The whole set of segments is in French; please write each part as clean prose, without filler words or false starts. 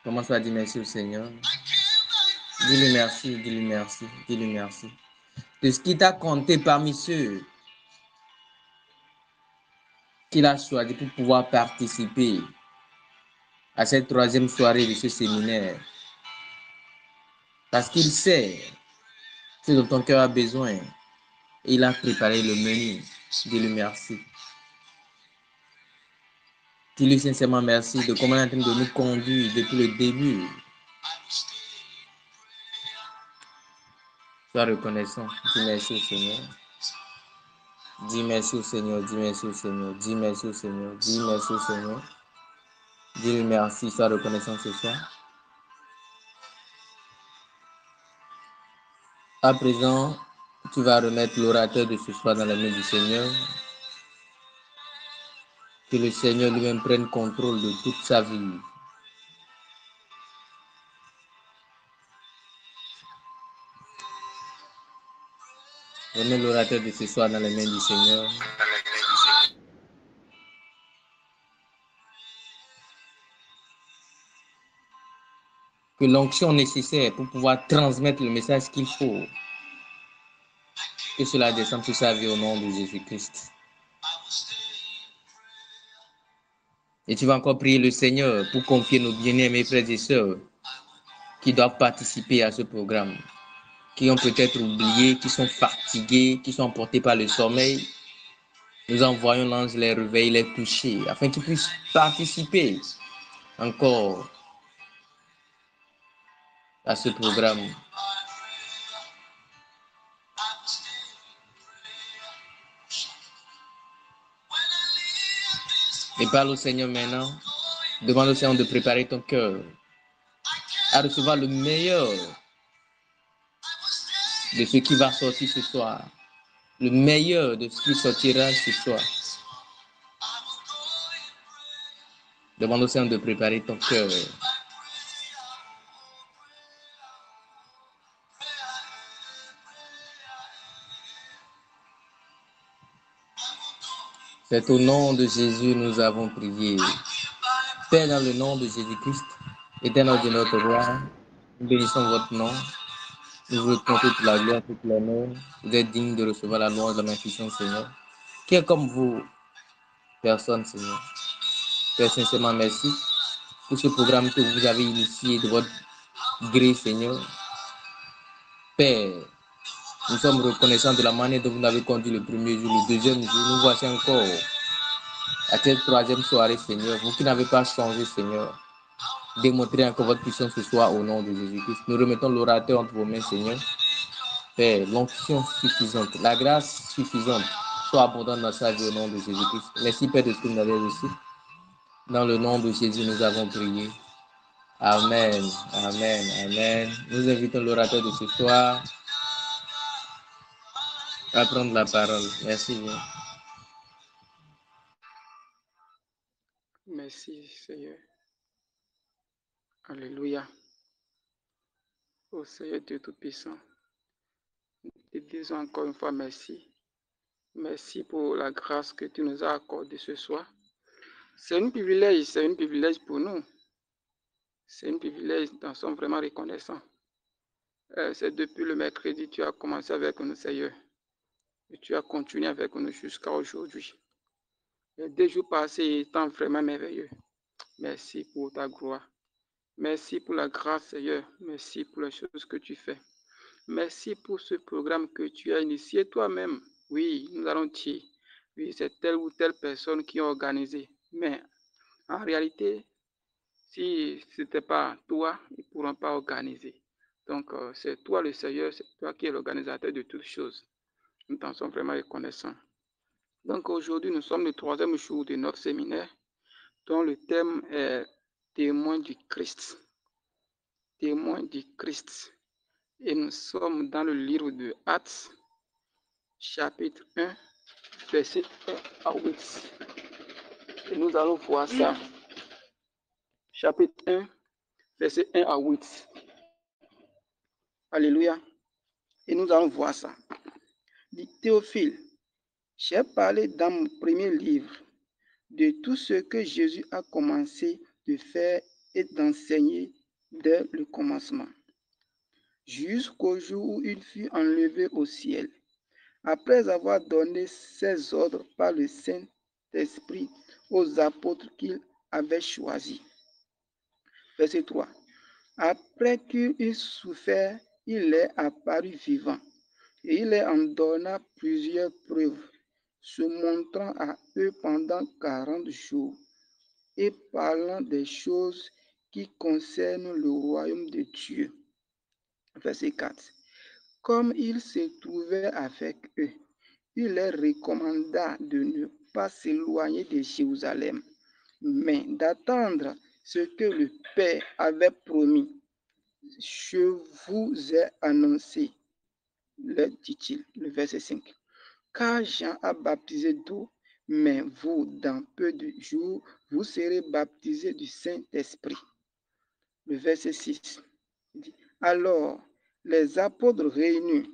Commence à dire merci au Seigneur. Dis-lui merci, dis-lui merci, dis-lui merci. De ce qui t'a compté parmi ceux qu'il a choisi pour pouvoir participer à cette troisième soirée de ce séminaire. Parce qu'il sait ce dont ton cœur a besoin. Et il a préparé le menu. Dis-lui merci. Dis-lui sincèrement merci de comment il est en train de nous conduire depuis le début. Sois reconnaissant. Dis merci au Seigneur. Dis merci au Seigneur. Dis merci au Seigneur. Dis merci au Seigneur. Dis merci au Seigneur. Dis-lui merci. Sois reconnaissant ce soir. À présent, tu vas remettre l'orateur de ce soir dans la main du Seigneur. Que le Seigneur lui-même prenne contrôle de toute sa vie. Remets l'orateur de ce soir dans les mains du Seigneur. Que l'onction nécessaire pour pouvoir transmettre le message qu'il faut, que cela descende sur sa vie au nom de Jésus-Christ. Et tu vas encore prier le Seigneur pour confier nos bien-aimés frères et sœurs qui doivent participer à ce programme, qui ont peut-être oublié, qui sont fatigués, qui sont emportés par le sommeil. Nous envoyons l'ange les réveiller, les toucher, afin qu'ils puissent participer encore à ce programme. Et parle au Seigneur maintenant. Demande au Seigneur de préparer ton cœur à recevoir le meilleur de ce qui va sortir ce soir. Le meilleur de ce qui sortira ce soir. Demande au Seigneur de préparer ton cœur. C'est au nom de Jésus nous avons prié. Père, dans le nom de Jésus-Christ, éternel de notre roi, nous bénissons votre nom. Nous vous remercions toute la gloire, toute l'honneur. Vous êtes digne de recevoir la louange de la puissance, Seigneur. Qui est comme vous, personne, Seigneur. Père, sincèrement, merci pour ce programme que vous avez initié de votre gré, Seigneur. Père, nous sommes reconnaissants de la manière dont vous avez conduit le premier jour, le deuxième jour. Nous voici encore à cette troisième soirée, Seigneur. Vous qui n'avez pas changé, Seigneur. Démontrez encore votre puissance ce soir au nom de Jésus-Christ. Nous remettons l'orateur entre vos mains, Seigneur. Père, l'onction suffisante, la grâce suffisante soit abondante dans sa vie au nom de Jésus-Christ. Merci, Père, de ce que vous avez reçu. Dans le nom de Jésus, nous avons prié. Amen, amen, amen. Nous invitons l'orateur de ce soir à prendre la parole. Merci. Merci, Seigneur. Alléluia. Ô Seigneur Dieu Tout-Puissant, nous te disons encore une fois merci. Merci pour la grâce que tu nous as accordée ce soir. C'est un privilège pour nous. C'est un privilège, nous sommes vraiment reconnaissants. C'est depuis le mercredi que tu as commencé avec nous, Seigneur. Et tu as continué avec nous jusqu'à aujourd'hui. Les 2 jours passés étant vraiment merveilleux. Merci pour ta gloire. Merci pour la grâce, Seigneur. Merci pour les choses que tu fais. Merci pour ce programme que tu as initié toi-même. Oui, nous allons dire, oui, c'est telle ou telle personne qui a organisé. Mais en réalité, si ce n'était pas toi, ils ne pourront pas organiser. Donc, c'est toi le Seigneur, c'est toi qui es l'organisateur de toutes choses. Nous t'en sommes vraiment reconnaissants. Donc, aujourd'hui, nous sommes le 3e jour de notre séminaire, dont le thème est Témoin du Christ. Témoin du Christ. Et nous sommes dans le livre de Actes, chapitre 1, verset 1 à 8. Et nous allons voir ça. Chapitre 1, verset 1 à 8. Alléluia. Et nous allons voir ça. Dit Théophile, j'ai parlé dans mon premier livre de tout ce que Jésus a commencé de faire et d'enseigner dès le commencement, jusqu'au jour où il fut enlevé au ciel, après avoir donné ses ordres par le Saint-Esprit aux apôtres qu'il avait choisis. Verset 3. Après qu'il eut souffert, il est apparu vivant, et il leur en donna plusieurs preuves, se montrant à eux pendant 40 jours, et parlant des choses qui concernent le royaume de Dieu. Verset 4. Comme il se trouvait avec eux, il leur recommanda de ne pas s'éloigner de Jérusalem, mais d'attendre ce que le Père avait promis. Je vous ai annoncé, leur dit-il, le verset 5. Car Jean a baptisé d'eau, mais vous, dans peu de jours, vous serez baptisés du Saint-Esprit. Le verset 6 dit, alors les apôtres réunis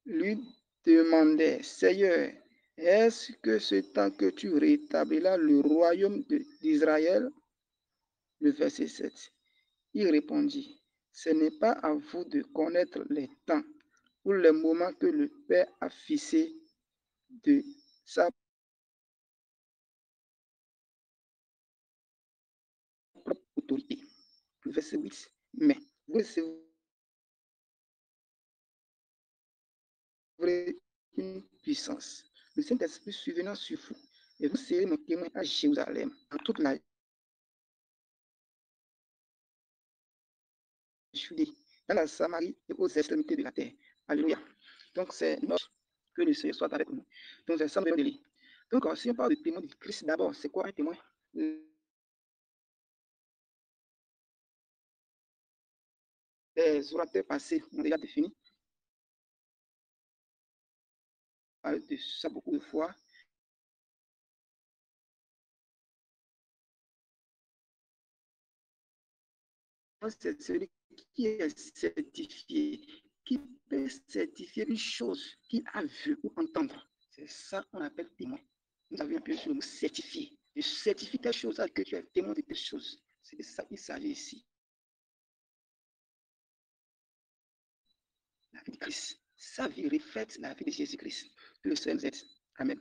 lui demandaient, Seigneur, est-ce que ce temps que tu rétabliras le royaume d'Israël? Le verset 7. Il répondit, ce n'est pas à vous de connaître les temps ou les moments que le Père a fixés de sa propre autorité. Verset 8. Mais vous recevrez une puissance. Le Saint-Esprit survenant sur vous, et vous serez mon témoin à Jérusalem, en toute la Judée, dans la Samarie et aux extrémités de la terre. Alléluia. Donc, c'est notre que le Seigneur soit avec nous. Donc, c'est ça de lire. Donc, si on parle de témoin de Christ, d'abord, c'est quoi un témoin? Les orateurs passés ont déjà défini de ça beaucoup de fois. C'est celui qui est certifié, qui peut certifier une chose qu'il a vue ou entendre. C'est ça qu'on appelle témoin. Nous avons appuyé sur le mot certifié. Je certifie telle chose que tu es témoin de telle chose. C'est de ça qu'il s'agit ici. La vie de Christ. Sa vie reflète la vie de Jésus-Christ. Que le Seigneur nous aide. Amen.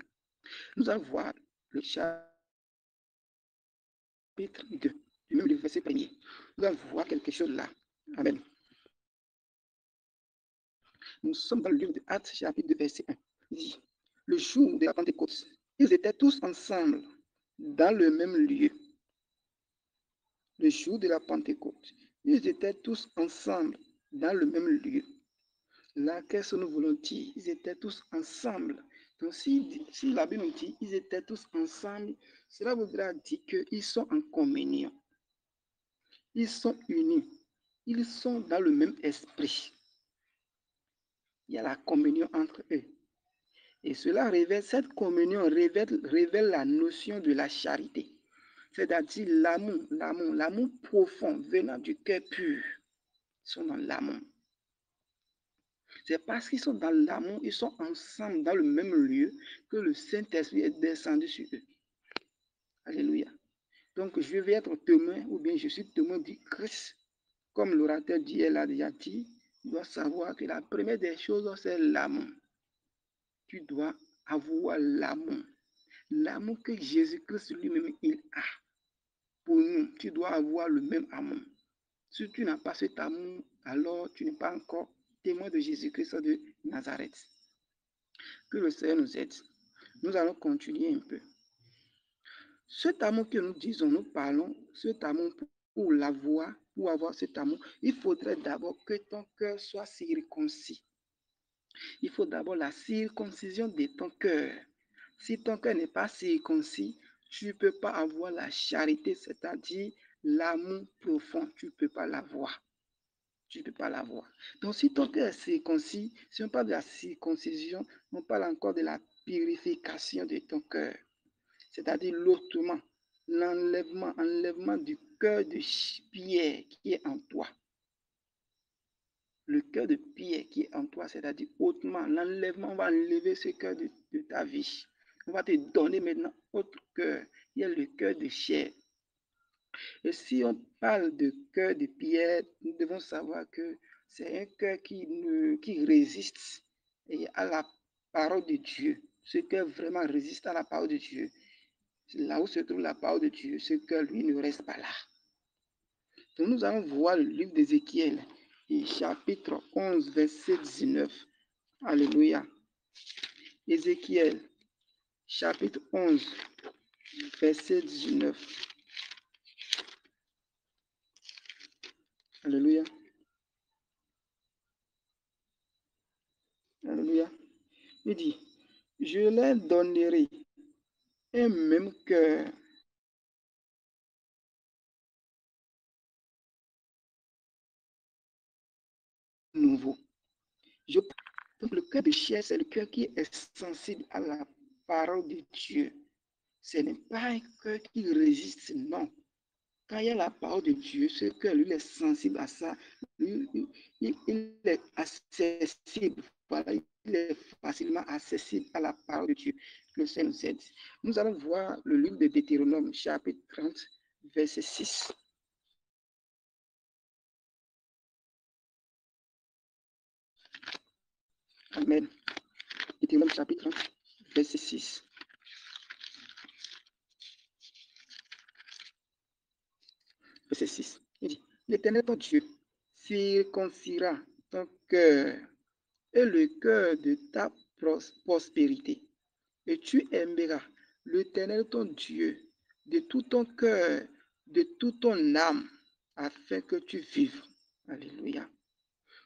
Nous allons voir le chapitre 2, même le verset 1er. Nous allons voir quelque chose là. Amen. Nous sommes dans le livre de Actes, chapitre 2, verset 1. Il dit, le jour de la Pentecôte, ils étaient tous ensemble dans le même lieu. Le jour de la Pentecôte, ils étaient tous ensemble dans le même lieu. Là, qu'est-ce que nous voulons dire? Ils étaient tous ensemble. Donc, si la Bible nous dit ils étaient tous ensemble, cela voudra dire qu'ils sont en communion. Ils sont unis. Ils sont dans le même esprit. Il y a la communion entre eux. Et cela révèle, cette communion révèle la notion de la charité. C'est-à-dire l'amour profond venant du cœur pur. Ils sont dans l'amour. C'est parce qu'ils sont dans l'amour, ils sont ensemble dans le même lieu que le Saint-Esprit est descendu sur eux. Alléluia. Donc je vais être témoin, ou bien je suis témoin du Christ. Comme l'orateur dit, elle a déjà dit, tu dois savoir que la première des choses, c'est l'amour. Tu dois avoir l'amour. L'amour que Jésus-Christ lui-même, il a. Pour nous, tu dois avoir le même amour. Si tu n'as pas cet amour, alors tu n'es pas encore témoin de Jésus-Christ de Nazareth. Que le Seigneur nous aide. Nous allons continuer un peu. Cet amour que nous disons, nous parlons, cet amour pour l'avoir, pour avoir cet amour, il faudrait d'abord que ton cœur soit circoncis. Il faut d'abord la circoncision de ton cœur. Si ton cœur n'est pas circoncis, tu ne peux pas avoir la charité, c'est-à-dire l'amour profond, tu ne peux pas l'avoir. Tu ne peux pas l'avoir. Donc, si ton cœur est circoncis, si on parle de la circoncision, on parle encore de la purification de ton cœur. C'est-à-dire l'ôtement, l'enlèvement du cœur de pierre qui est en toi. Le cœur de pierre qui est en toi, c'est-à-dire hautement, l'enlèvement, on va enlever ce cœur de ta vie. On va te donner maintenant autre cœur. Il y a le cœur de chair. Et si on parle de cœur de pierre, nous devons savoir que c'est un cœur qui résiste à la parole de Dieu. Ce cœur vraiment résiste à la parole de Dieu. Là où se trouve la parole de Dieu, ce cœur, lui, ne reste pas là. Donc nous allons voir le livre d'Ézéchiel, chapitre 11, verset 19. Alléluia. Ézéchiel, chapitre 11, verset 19. Alléluia. Alléluia. Il dit, je leur donnerai un même cœur nouveau. Donc le cœur de chair, c'est le cœur qui est sensible à la parole de Dieu. Ce n'est pas un cœur qui résiste, non. Quand il y a la parole de Dieu, ce cœur, lui, est sensible à ça. Il est accessible. Voilà, il est facilement accessible à la parole de Dieu. Le Seigneur nous aide. Nous allons voir le livre de Deutéronome, chapitre 30, verset 6. Amen. Deutéronome, chapitre 30, verset 6. Verset 6. Il dit, l'Éternel ton Dieu circoncira ton cœur et le cœur de ta prospérité. Et tu aimeras l'Éternel ton Dieu de tout ton cœur, de toute ton âme, afin que tu vives. Alléluia.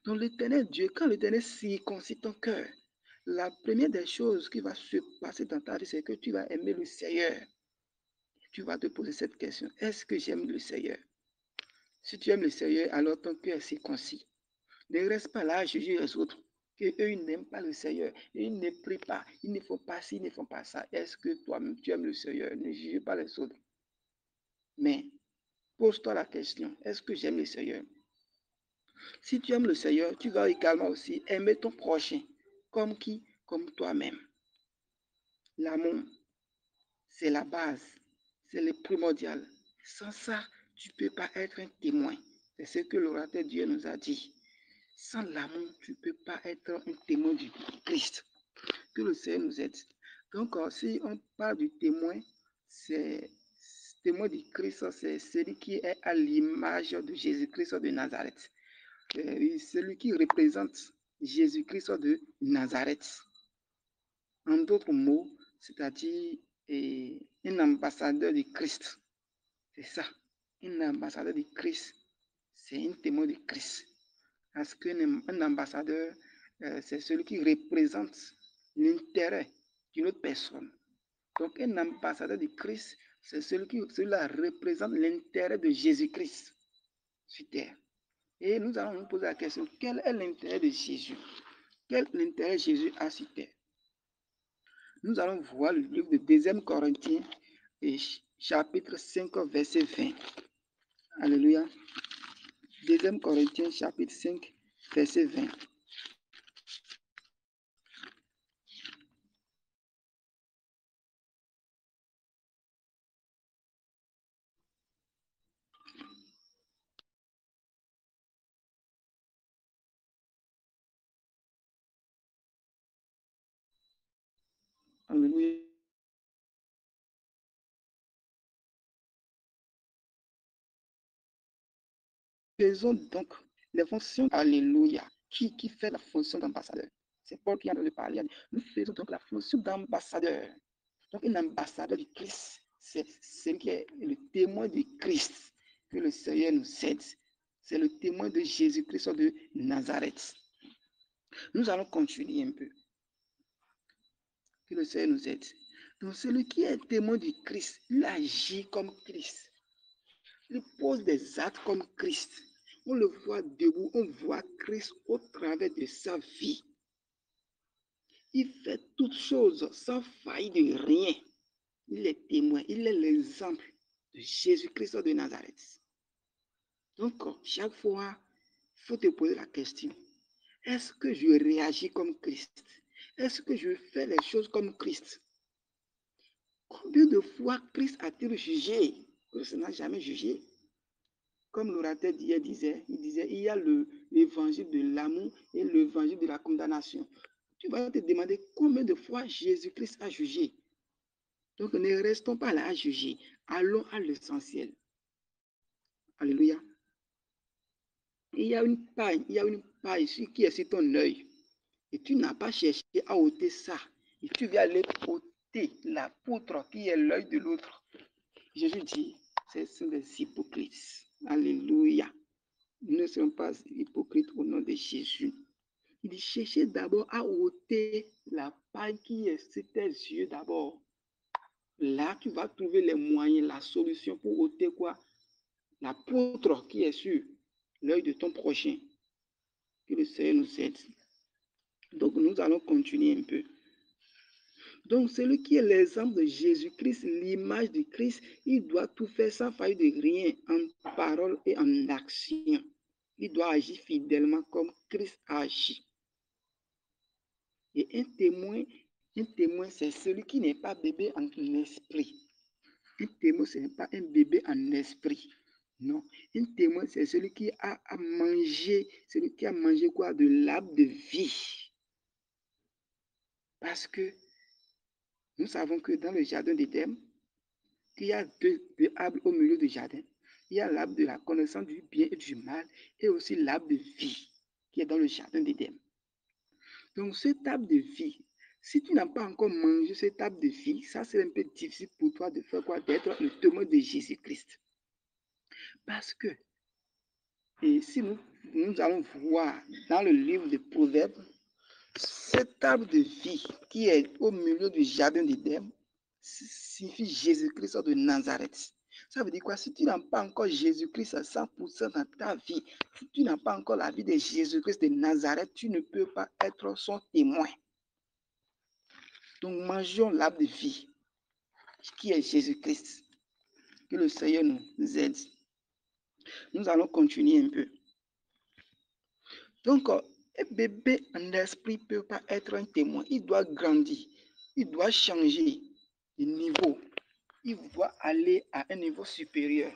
Donc l'Éternel Dieu, quand l'Éternel circoncit ton cœur, la première des choses qui va se passer dans ta vie, c'est que tu vas aimer le Seigneur. Tu vas te poser cette question, est-ce que j'aime le Seigneur? Si tu aimes le Seigneur, alors ton cœur est circoncis. Ne reste pas là à juger les autres. Qu'eux, ils n'aiment pas le Seigneur. Ils ne prient pas. Ils ne font pas ci, ils ne font pas ça. Est-ce que toi-même, tu aimes le Seigneur? Ne juge pas les autres. Mais pose-toi la question, est-ce que j'aime le Seigneur? Si tu aimes le Seigneur, tu vas également aussi aimer ton prochain. Comme qui? Comme toi-même. L'amour, c'est la base. C'est le primordial. Sans ça, tu ne peux pas être un témoin. C'est ce que l'orateur Dieu nous a dit. Sans l'amour, tu ne peux pas être un témoin du Christ. Que le Seigneur nous aide. Donc, si on parle du témoin, c'est témoin du Christ, c'est celui qui est à l'image de Jésus-Christ de Nazareth. Celui qui représente Jésus-Christ de Nazareth. En d'autres mots, c'est-à-dire un ambassadeur du Christ. C'est ça. Un ambassadeur du Christ, c'est un témoin du Christ. Parce qu'un ambassadeur, c'est celui qui représente l'intérêt d'une autre personne. Donc, un ambassadeur du Christ, c'est celui qui représente l'intérêt de Jésus-Christ sur terre. Et nous allons nous poser la question, quel est l'intérêt de Jésus? Quel intérêt Jésus a sur terre? Nous allons voir le livre de 2 Corinthiens, chapitre 5, verset 20. Alléluia. 2 Corinthiens, chapitre 5, verset 20. Alléluia. Faisons donc les fonctions, alléluia, qui fait la fonction d'ambassadeur. C'est Paul qui est en train de parler. Nous faisons donc la fonction d'ambassadeur. Donc, un ambassadeur du Christ, c'est celui qui est le témoin du Christ que le Seigneur nous cède. C'est le témoin de Jésus-Christ de Nazareth. Nous allons continuer un peu. Que le Seigneur nous aide. Donc, celui qui est témoin du Christ, il agit comme Christ. Il pose des actes comme Christ. On le voit debout, on voit Christ au travers de sa vie. Il fait toutes choses sans faillir de rien. Il est témoin, il est l'exemple de Jésus-Christ de Nazareth. Donc, chaque fois, il faut te poser la question, est-ce que je réagis comme Christ? Est-ce que je fais les choses comme Christ? Combien de fois Christ a-t-il jugé? Christ n'a jamais jugé. Comme l'orateur d'hier disait, il y a l'évangile de l'amour et l'évangile de la condamnation. Tu vas te demander combien de fois Jésus-Christ a jugé. Donc ne restons pas là à juger. Allons à l'essentiel. Alléluia. Il y a une paille qui est sur ton œil. Et tu n'as pas cherché à ôter ça. Et tu vas aller ôter la poutre qui est l'œil de l'autre. Jésus dit, ce sont des hypocrites. Alléluia. Nous ne sommes pas hypocrites au nom de Jésus. Il dit, cherchez d'abord à ôter la paille qui est sur tes yeux d'abord. Là, tu vas trouver les moyens, la solution pour ôter quoi? La poutre qui est sur l'œil de ton prochain. Que le Seigneur nous aide. Donc, nous allons continuer un peu. Donc, celui qui est l'exemple de Jésus-Christ, l'image de Christ, il doit tout faire sans faillir de rien, en parole et en action. Il doit agir fidèlement comme Christ a agi. Et un témoin, c'est celui qui n'est pas bébé en esprit. Un témoin, ce n'est pas un bébé en esprit. Non. Un témoin, c'est celui qui a mangé quoi? De l'arbre de vie. Parce que nous savons que dans le jardin d'Éden, il y a deux arbres au milieu du jardin. Il y a l'arbre de la connaissance du bien et du mal et aussi l'arbre de vie qui est dans le jardin d'Éden. Donc, cet arbre de vie, si tu n'as pas encore mangé cet arbre de vie, ça c'est un peu difficile pour toi de faire quoi? D'être le témoin de Jésus-Christ. Parce que, et si nous allons voir dans le livre de Proverbes, cet arbre de vie qui est au milieu du jardin d'Éden signifie Jésus-Christ de Nazareth. Ça veut dire quoi? Si tu n'as pas encore Jésus-Christ à 100% dans ta vie, si tu n'as pas encore la vie de Jésus-Christ de Nazareth, tu ne peux pas être son témoin. Donc, mangeons l'arbre de vie, qui est Jésus-Christ. Que le Seigneur nous aide. Nous allons continuer un peu. Donc, un bébé en esprit ne peut pas être un témoin. Il doit grandir. Il doit changer de niveau. Il doit aller à un niveau supérieur.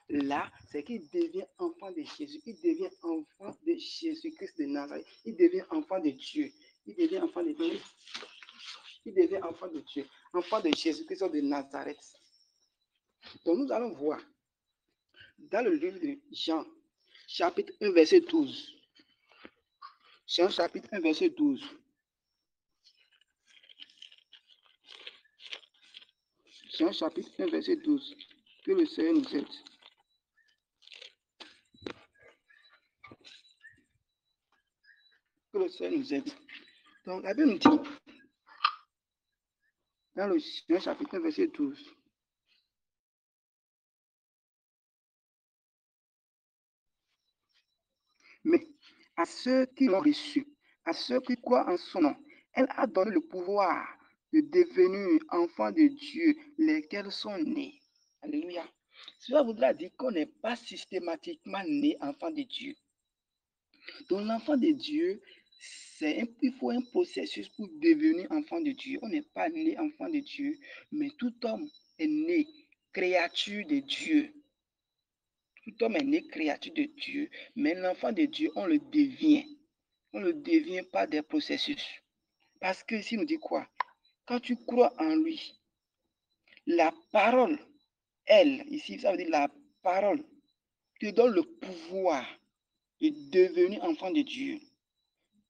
Là, c'est qu'il devient enfant de Jésus. Il devient enfant de Jésus-Christ de Nazareth. Il devient enfant de Dieu. Il devient enfant de Dieu. Il devient enfant de Dieu. Enfant de Jésus-Christ de Nazareth. Donc, nous allons voir dans le livre de Jean, chapitre 1, verset 12. Jean, chapitre 1, verset 12. Jean, chapitre 1, verset 12. Que le Seigneur nous aide. Que le Seigneur nous aide. Donc, la Bible nous dit, dans le Jean, chapitre 1, verset 12. Mais à ceux qui l'ont reçu, à ceux qui croient en son nom, elle a donné le pouvoir de devenir enfants de Dieu, lesquels sont nés. Alléluia. Cela voudra dire qu'on n'est pas systématiquement né enfant de Dieu. Donc l'enfant de Dieu, il faut un processus pour devenir enfant de Dieu. On n'est pas né enfant de Dieu, mais tout homme est né créature de Dieu. Tout homme est né créature de Dieu, mais l'enfant de Dieu, on le devient. On ne le devient pas des processus. Parce que ici, nous dit quoi? Quand tu crois en lui, la parole, elle, ici, ça veut dire la parole, te donne le pouvoir de devenir enfant de Dieu.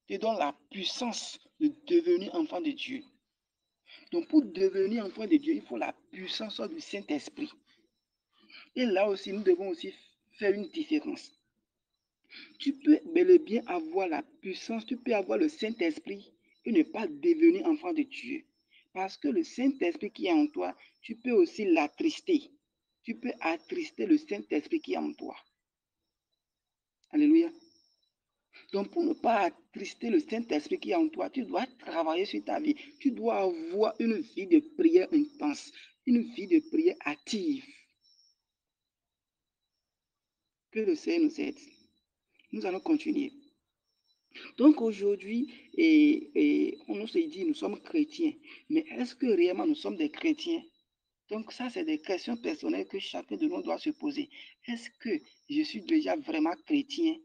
Te donne la puissance de devenir enfant de Dieu. Donc, pour devenir enfant de Dieu, il faut la puissance du Saint-Esprit. Et là aussi, nous devons aussi faire une différence. Tu peux bel et bien avoir la puissance, tu peux avoir le Saint-Esprit et ne pas devenir enfant de Dieu. Parce que le Saint-Esprit qui est en toi, tu peux aussi l'attrister. Tu peux attrister le Saint-Esprit qui est en toi. Alléluia. Donc, pour ne pas attrister le Saint-Esprit qui est en toi, tu dois travailler sur ta vie. Tu dois avoir une vie de prière intense, une vie de prière active. Que le Seigneur nous aide. Nous allons continuer. Donc aujourd'hui, on nous se dit, nous sommes chrétiens. Mais est-ce que réellement nous sommes des chrétiens? Donc ça, c'est des questions personnelles que chacun de nous doit se poser. Est-ce que je suis déjà vraiment chrétien?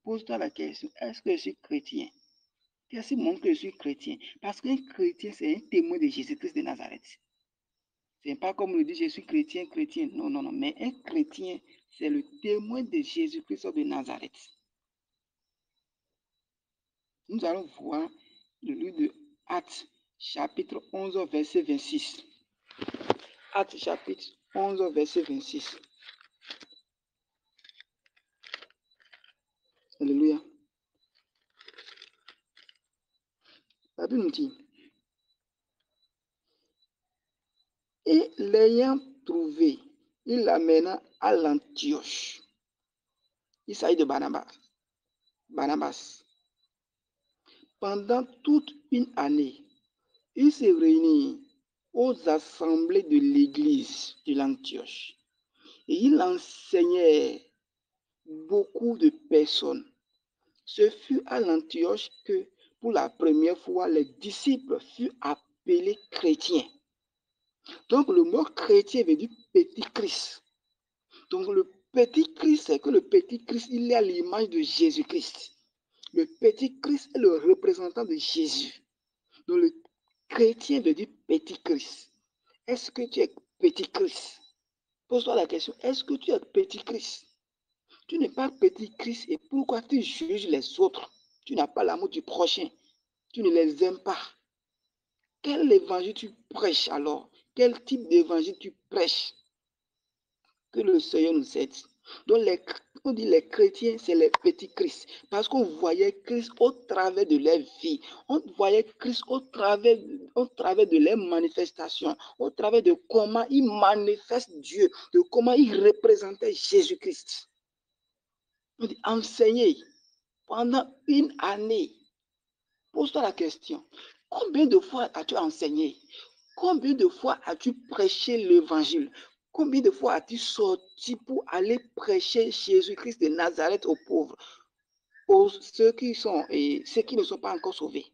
Pose-toi la question, est-ce que je suis chrétien? Qu'est-ce qui montre que je suis chrétien? Parce qu'un chrétien, c'est un témoin de Jésus-Christ de Nazareth. Ce n'est pas comme le dit, je suis chrétien. Non, non, non. Mais un chrétien, c'est le témoin de Jésus-Christ de Nazareth. Nous allons voir le livre de Actes, chapitre 11, verset 26. Actes, chapitre 11, verset 26. Alléluia. La Bible nous dit, et l'ayant trouvé, il l'amena à l'Antioche. Il s'agit de Barnabas. Pendant toute une année, il s'est réuni aux assemblées de l'église de l'Antioche. Et il enseignait beaucoup de personnes. Ce fut à l'Antioche que, pour la première fois, les disciples furent appelés chrétiens. Donc, le mot chrétien veut dire petit Christ. Donc, le petit Christ, c'est que le petit Christ, il est à l'image de Jésus-Christ. Le petit Christ est le représentant de Jésus. Donc, le chrétien veut dire petit Christ. Est-ce que tu es petit Christ? Pose-toi la question, est-ce que tu es petit Christ? Tu n'es pas petit Christ et pourquoi tu juges les autres? Tu n'as pas l'amour du prochain. Tu ne les aimes pas. Quel évangile tu prêches alors? Quel type d'évangile tu prêches? Que le Seigneur nous aide. Donc, on dit les chrétiens, c'est les petits Christ. Parce qu'on voyait Christ au travers de leur vie. On voyait Christ au travers de leurs manifestations. Au travers de comment ils manifestent Dieu. De comment ils représentaient Jésus-Christ. On dit enseigner pendant une année. Pose-toi la question. Combien de fois as-tu enseigné? Combien de fois as-tu prêché l'évangile? Combien de fois as-tu sorti pour aller prêcher Jésus-Christ de Nazareth aux pauvres, ceux qui ne sont pas encore sauvés?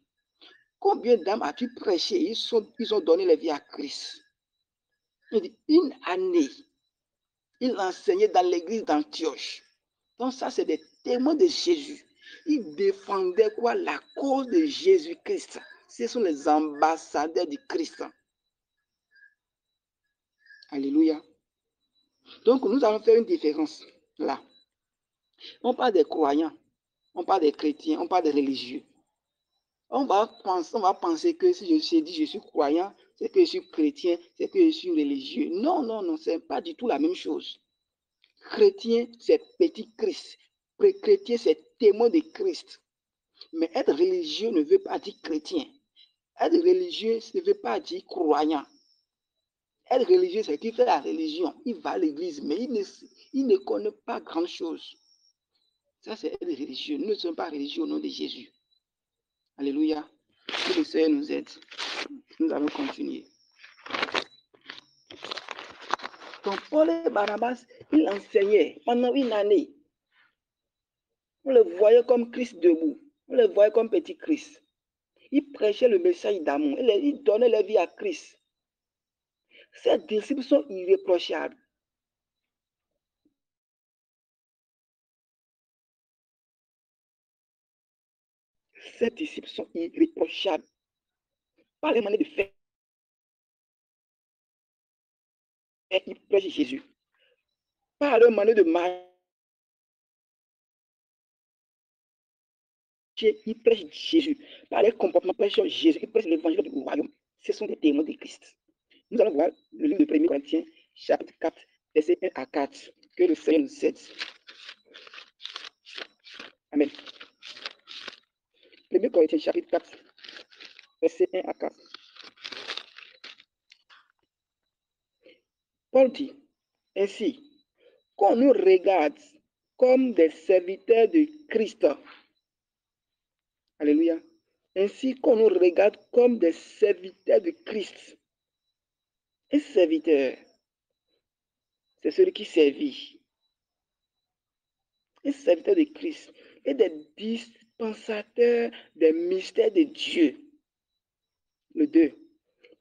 Combien d'âmes as-tu prêché? Ils ont donné la vie à Christ. Une année, il enseignait dans l'église d'Antioche. Donc ça, c'est des témoins de Jésus. Ils défendaient quoi? La cause de Jésus-Christ. Ce sont les ambassadeurs du Christ. Alléluia. Donc, nous allons faire une différence là. On parle des croyants, on parle des chrétiens, on parle des religieux. On va penser que si je dis je suis croyant, c'est que je suis chrétien, c'est que je suis religieux. Non, non, non, ce n'est pas du tout la même chose. Chrétien, c'est petit Christ. Chrétien, c'est témoin de Christ. Mais être religieux ne veut pas dire chrétien. Être religieux ne veut pas dire croyant. Être religieux, c'est qu'il fait la religion. Il va à l'église, mais il ne connaît pas grand-chose. Ça, c'est être religieux. Nous ne sommes pas religieux au nom de Jésus. Alléluia. Que le Seigneur nous aide. Nous allons continuer. Donc, Paul et Barnabas, ils enseignaient pendant une année. On le voyait comme Christ debout. On le voyait comme petit Christ. Ils prêchaient le message d'amour. Ils donnaient leur vie à Christ. Ces disciples sont irréprochables. Ces disciples sont irréprochables. Pas les manières de faire. Ils prêchent Jésus. Pas leur manière de marcher. Ils prêchent Jésus. Par leur comportement, ils prêchent Jésus. Ils prêchent l'évangile du royaume. Ce sont des témoins de Christ. Nous allons voir le livre de 1 Corinthiens, chapitre 4, verset 1 à 4. Que le Seigneur nous aide. Amen. 1 Corinthiens, chapitre 4, verset 1 à 4. Paul dit, ainsi, qu'on nous regarde comme des serviteurs de Christ. Alléluia. Ainsi qu'on nous regarde comme des serviteurs de Christ. Un serviteur, c'est celui qui servit. Un serviteur de Christ et des dispensateurs des mystères de Dieu. Le 2.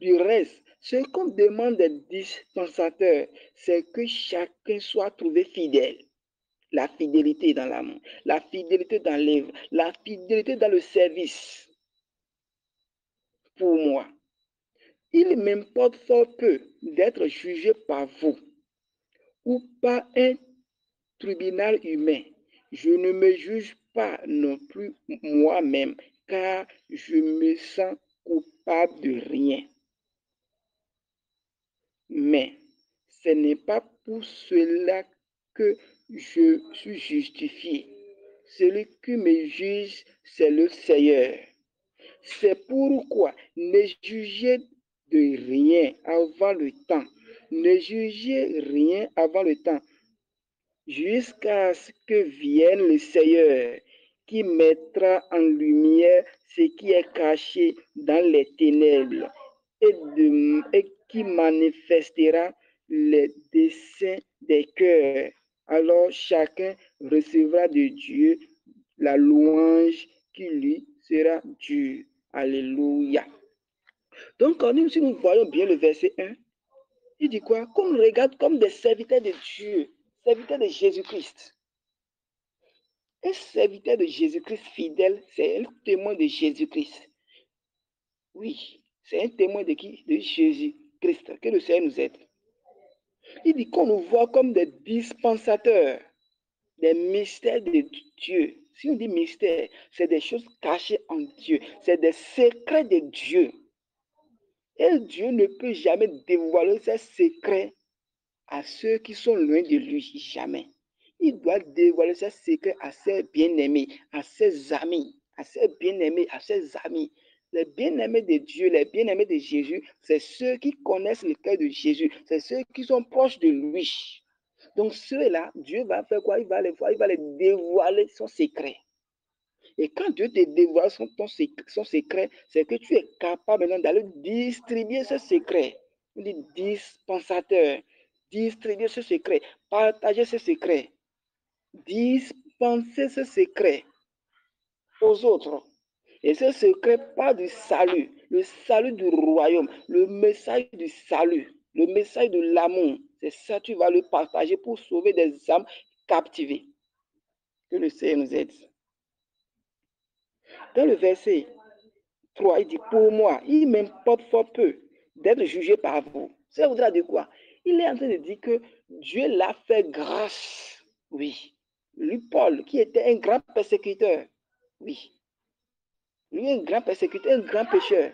Du reste, Ce qu'on demande des dispensateurs, c'est que chacun soit trouvé fidèle. La fidélité dans l'amour, la fidélité dans l'œuvre, la fidélité dans le service. Pour moi, il m'importe fort peu d'être jugé par vous ou par un tribunal humain. Je ne me juge pas non plus moi-même, car je me sens coupable de rien. Mais ce n'est pas pour cela que je suis justifié. Celui qui me juge, c'est le Seigneur. C'est pourquoi ne jugez de rien avant le temps. Ne jugez rien avant le temps, jusqu'à ce que vienne le Seigneur, qui mettra en lumière ce qui est caché dans les ténèbres et qui manifestera les desseins des cœurs. Alors chacun recevra de Dieu la louange qui lui sera due. Alléluia. Donc, si nous voyons bien le verset 1, il dit quoi? Qu'on nous regarde comme des serviteurs de Dieu, serviteurs de Jésus-Christ. Un serviteur de Jésus-Christ fidèle, c'est un témoin de Jésus-Christ. Oui, c'est un témoin de qui? De Jésus-Christ. Que le Seigneur nous aide. Il dit qu'on nous voit comme des dispensateurs des mystères de Dieu. Si on dit mystère, c'est des choses cachées en Dieu. C'est des secrets de Dieu. Et Dieu ne peut jamais dévoiler ses secrets à ceux qui sont loin de lui. Jamais. Il doit dévoiler ses secrets à ses bien-aimés, à ses amis, à ses bien-aimés, à ses amis. Les bien-aimés de Dieu, les bien-aimés de Jésus, c'est ceux qui connaissent le cœur de Jésus. C'est ceux qui sont proches de lui. Donc ceux-là, Dieu va faire quoi? Il va les voir, il va les dévoiler son secret. Et quand Dieu te dévoile son secret, c'est que tu es capable maintenant d'aller distribuer ce secret. On dit dispensateur. Distribuer ce secret, partager ce secret, dispenser ce secret aux autres. Et ce secret parle du salut, le salut du royaume, le message du salut, le message de l'amour. C'est ça, tu vas le partager pour sauver des âmes captivées. Que le Seigneur nous aide. Dans le verset 3, il dit, pour moi, il m'importe fort peu d'être jugé par vous. Ça voudra dire quoi? Il est en train de dire que Dieu l'a fait grâce. Oui. Lui, Paul, qui était un grand persécuteur. Oui. Lui, un grand persécuteur, un grand pécheur.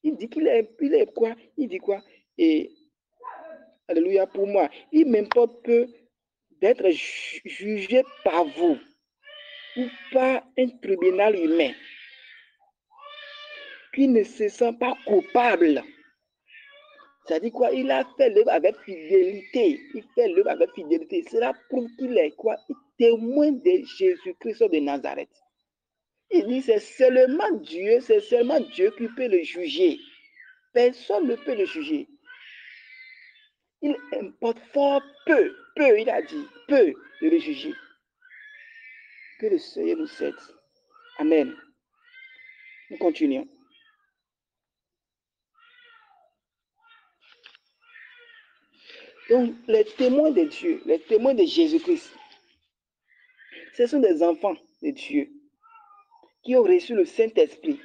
Il dit qu'il est quoi? Il dit quoi? Et, alléluia, pour moi, il m'importe peu d'être jugé par vous ou par un tribunal humain qui ne se sent pas coupable. Ça dit quoi? Il a fait l'œuvre avec fidélité. Il fait l'œuvre avec fidélité. Cela prouve qu'il est quoi? Témoin de Jésus-Christ de Nazareth. Il dit c'est seulement Dieu qui peut le juger. Personne ne peut le juger. Il importe fort peu, il a dit, peu de le juger. Que le Seigneur nous aide. Amen. Nous continuons. Donc, les témoins de Dieu, les témoins de Jésus-Christ, ce sont des enfants de Dieu qui ont reçu le Saint-Esprit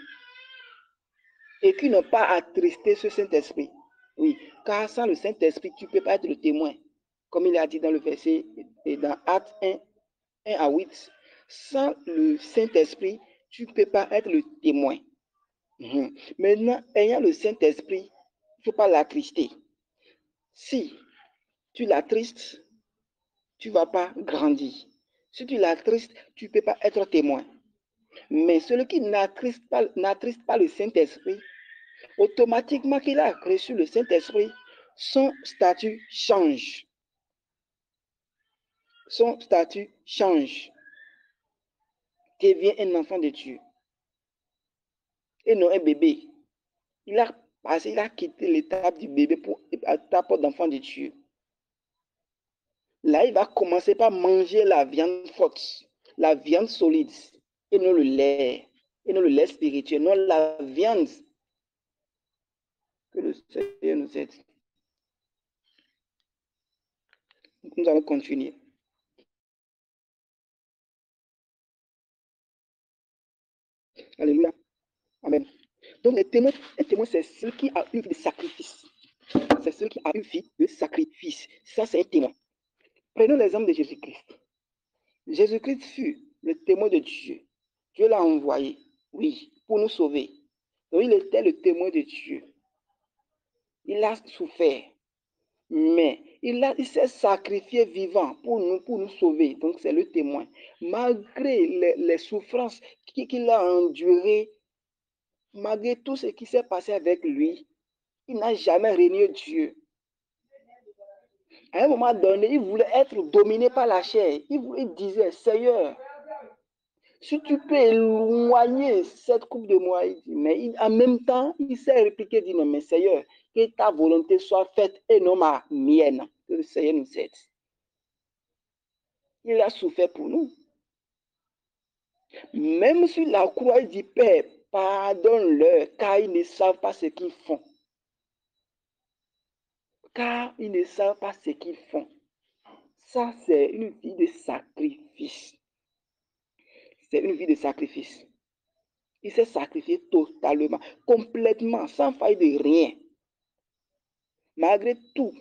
et qui n'ont pas attristé ce Saint-Esprit. Oui, car sans le Saint-Esprit, tu ne peux pas être le témoin. Comme il a dit dans le verset, dans Actes 1 à 8, sans le Saint-Esprit, tu ne peux pas être le témoin. Maintenant, ayant le Saint-Esprit, il ne faut pas l'attrister. Si tu l'attristes, tu ne vas pas grandir. Si tu l'attristes, tu ne peux pas être témoin. Mais celui qui n'attriste pas le Saint-Esprit, automatiquement qu'il a reçu le Saint-Esprit, son statut change. Son statut change. Devient un enfant de Dieu. Et non un bébé. Il a quitté l'étape du bébé pour l'étape d'enfant de Dieu. Là, il va commencer par manger la viande forte, la viande solide, et non le lait spirituel, non la viande Seigneur nous aide. Nous allons continuer. Alléluia. Amen. Donc, un témoin, c'est celui qui a une vie de sacrifice. C'est celui qui a une vie de sacrifice. Ça, c'est un témoin. Prenons l'exemple de Jésus-Christ. Jésus-Christ fut le témoin de Dieu. Dieu l'a envoyé, oui, pour nous sauver. Donc, il était le témoin de Dieu. Il a souffert, mais il s'est sacrifié vivant pour nous sauver. Donc, c'est le témoin. Malgré les souffrances qu'il a endurées, malgré tout ce qui s'est passé avec lui, il n'a jamais régné Dieu. À un moment donné, il voulait être dominé par la chair. Il disait, Seigneur, si tu peux éloigner cette coupe de moi, mais en même temps, il s'est répliqué, dit, non, mais Seigneur, que ta volonté soit faite et non ma mienne. Que le Seigneur nous aide. Il a souffert pour nous. Même sur la croix, il dit, Père, pardonne-leur, car ils ne savent pas ce qu'ils font. Car ils ne savent pas ce qu'ils font. Ça, c'est une vie de sacrifice. C'est une vie de sacrifice. Il s'est sacrifié totalement, complètement, sans faille de rien. Malgré tout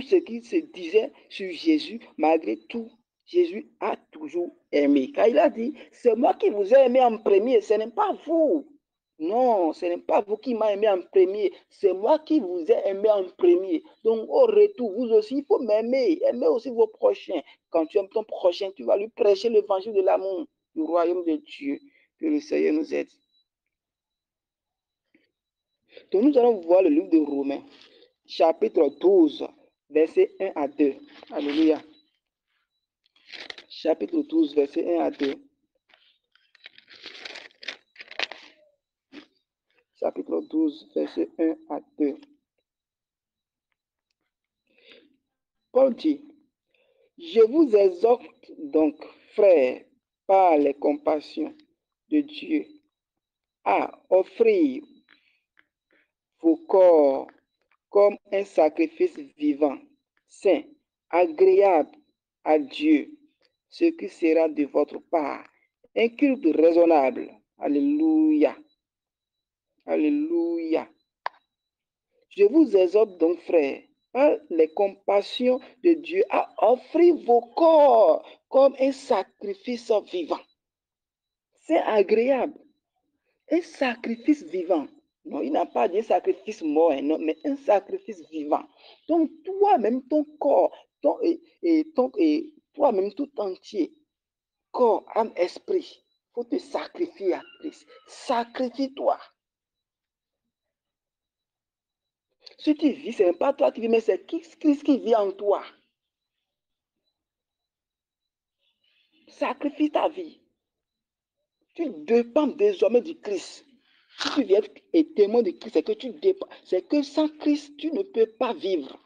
ce qui se disait sur Jésus, malgré tout, Jésus a toujours aimé. Car il a dit, c'est moi qui vous ai aimé en premier, ce n'est pas vous. Non, ce n'est pas vous qui m'avez aimé en premier, c'est moi qui vous ai aimé en premier. Donc, au retour, vous aussi, il faut m'aimer. Aimez aussi vos prochains. Quand tu aimes ton prochain, tu vas lui prêcher l'évangile de l'amour du royaume de Dieu. Que le Seigneur nous aide. Donc, nous allons voir le livre de Romains, chapitre 12, versets 1 à 2. Alléluia. Chapitre 12, versets 1 à 2. Chapitre 12, versets 1 à 2. Paul dit, je vous exhorte donc, frères, par les compassions de Dieu, à offrir vos corps comme un sacrifice vivant, saint, agréable à Dieu, ce qui sera de votre part un culte raisonnable. Alléluia. Alléluia. Je vous exhorte donc, frères, par les compassions de Dieu, à offrir vos corps comme un sacrifice vivant. C'est agréable. Un sacrifice vivant. Non, il n'a pas dit sacrifice mort, non, mais un sacrifice vivant. Donc, toi-même, ton corps, toi-même tout entier, corps, âme, esprit, il faut te sacrifier à Christ. Sacrifie-toi. Si tu vis, ce n'est pas toi qui vis, mais c'est Christ qui vit en toi. Sacrifie ta vie. Tu dépends désormais du Christ. Si tu viens et témoin de Christ, c'est que tu dépends. C'est que sans Christ, tu ne peux pas vivre.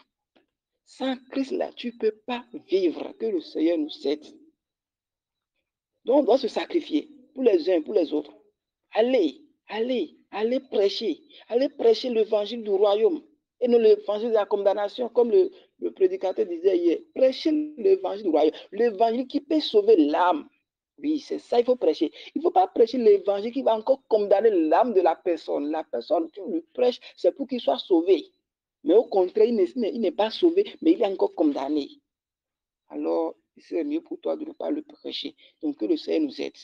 Sans Christ, là, tu ne peux pas vivre. Que le Seigneur nous aide. Donc, on doit se sacrifier pour les uns, pour les autres. Allez prêcher. Allez prêcher l'évangile du royaume et non l'évangile de la condamnation, comme le prédicateur disait hier. Prêchez l'évangile du royaume. L'évangile qui peut sauver l'âme. Oui, c'est ça, il faut prêcher. Il ne faut pas prêcher l'évangile qui va encore condamner l'âme de la personne. La personne, tu lui prêches, c'est pour qu'il soit sauvé. Mais au contraire, il n'est pas sauvé, mais il est encore condamné. Alors, il serait mieux pour toi de ne pas le prêcher. Donc, que le Seigneur nous aide.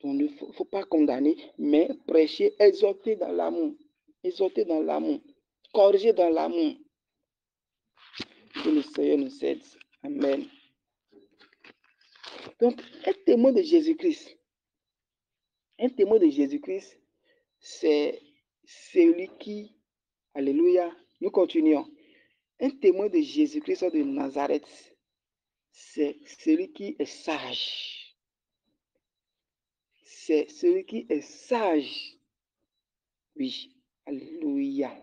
Donc, il ne faut pas condamner, mais prêcher, exhorter dans l'amour. Exhorter dans l'amour. Corriger dans l'amour. Que le Seigneur nous aide. Amen. Donc, un témoin de Jésus-Christ. Un témoin de Jésus-Christ, c'est celui qui, alléluia, nous continuons. Un témoin de Jésus-Christ de Nazareth, c'est celui qui est sage. C'est celui qui est sage. Oui, alléluia.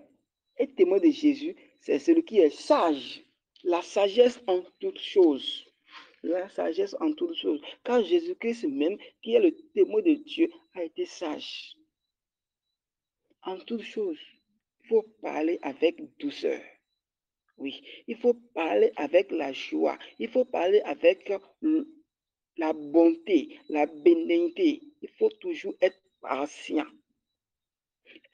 Un témoin de Jésus, c'est celui qui est sage. La sagesse en toutes choses. La sagesse en toutes choses. Car Jésus-Christ même, qui est le témoin de Dieu, a été sage. En toutes choses. faut parler avec douceur. Oui, il faut parler avec la joie. Il faut parler avec la bonté, la bénignité. Il faut toujours être patient.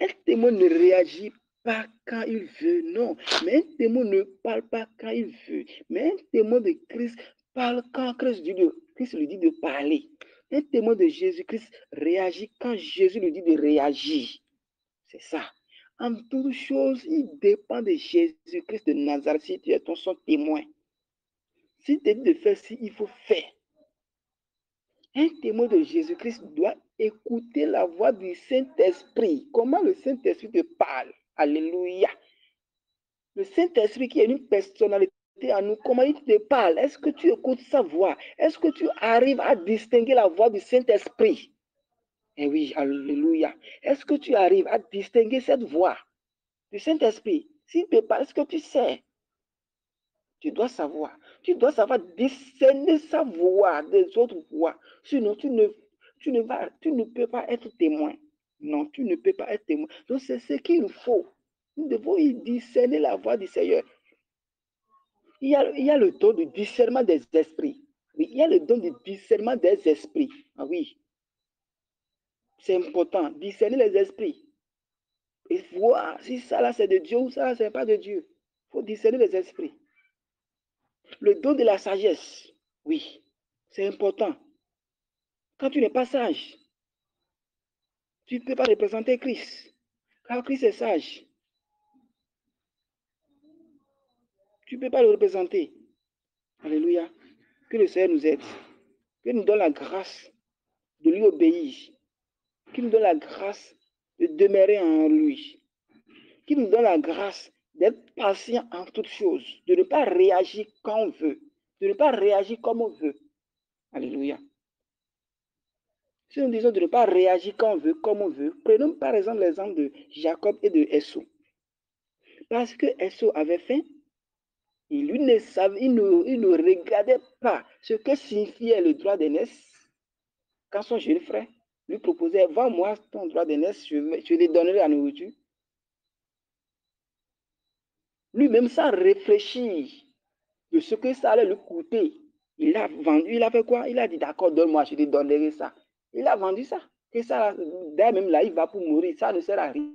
Un témoin ne réagit pas quand il veut, non. Mais un témoin ne parle pas quand il veut. Mais un témoin de Christ parle quand Christ lui dit de parler. Un témoin de Jésus-Christ réagit quand Jésus lui dit de réagir. C'est ça. En toute chose, il dépend de Jésus-Christ de Nazareth si tu es son témoin. Si tu es dit de faire ci, il faut faire. Un témoin de Jésus-Christ doit écouter la voix du Saint-Esprit. Comment le Saint-Esprit te parle? Alléluia. Le Saint-Esprit qui est une personnalité en nous, comment il te parle? Est-ce que tu écoutes sa voix? Est-ce que tu arrives à distinguer la voix du Saint-Esprit? Eh oui, alléluia. Est-ce que tu arrives à distinguer cette voix du Saint-Esprit? S'il te parle, est-ce que tu sais? Tu dois savoir. Tu dois savoir discerner sa voix des autres voix. Sinon, tu ne peux pas être témoin. Non, tu ne peux pas être témoin. Donc, c'est ce qu'il faut. Nous devons y discerner la voix du Seigneur. Il y a le don de discernement des esprits. Oui, il y a le don de discernement des esprits. Ah oui. C'est important. Discerner les esprits. Et voir si ça là c'est de Dieu ou ça là c'est pas de Dieu. Il faut discerner les esprits. Le don de la sagesse. Oui, c'est important. Quand tu n'es pas sage, tu ne peux pas représenter Christ. Car Christ est sage. Tu ne peux pas le représenter. Alléluia. Que le Seigneur nous aide. Que nous donne la grâce de lui obéir. Qu'il nous donne la grâce de demeurer en lui. Qu'il nous donne la grâce d'être patient en toutes choses. De ne pas réagir quand on veut. De ne pas réagir comme on veut. Alléluia. Si nous disons de ne pas réagir quand on veut, comme on veut, prenons par exemple l'exemple de Jacob et de Esau. Parce que Esau avait faim, il ne regardait pas ce que signifiait le droit d'aînesse. Quand son jeune frère lui proposait, vends-moi ton droit d'aînesse, je lui donnerai la nourriture. Lui-même, sans réfléchir de ce que ça allait lui coûter, il a vendu, il a fait quoi? Il a dit, d'accord, donne-moi, je te donnerai ça. Il a vendu ça. Et ça, d'ailleurs, même là, il va pour mourir, ça ne sert à rien.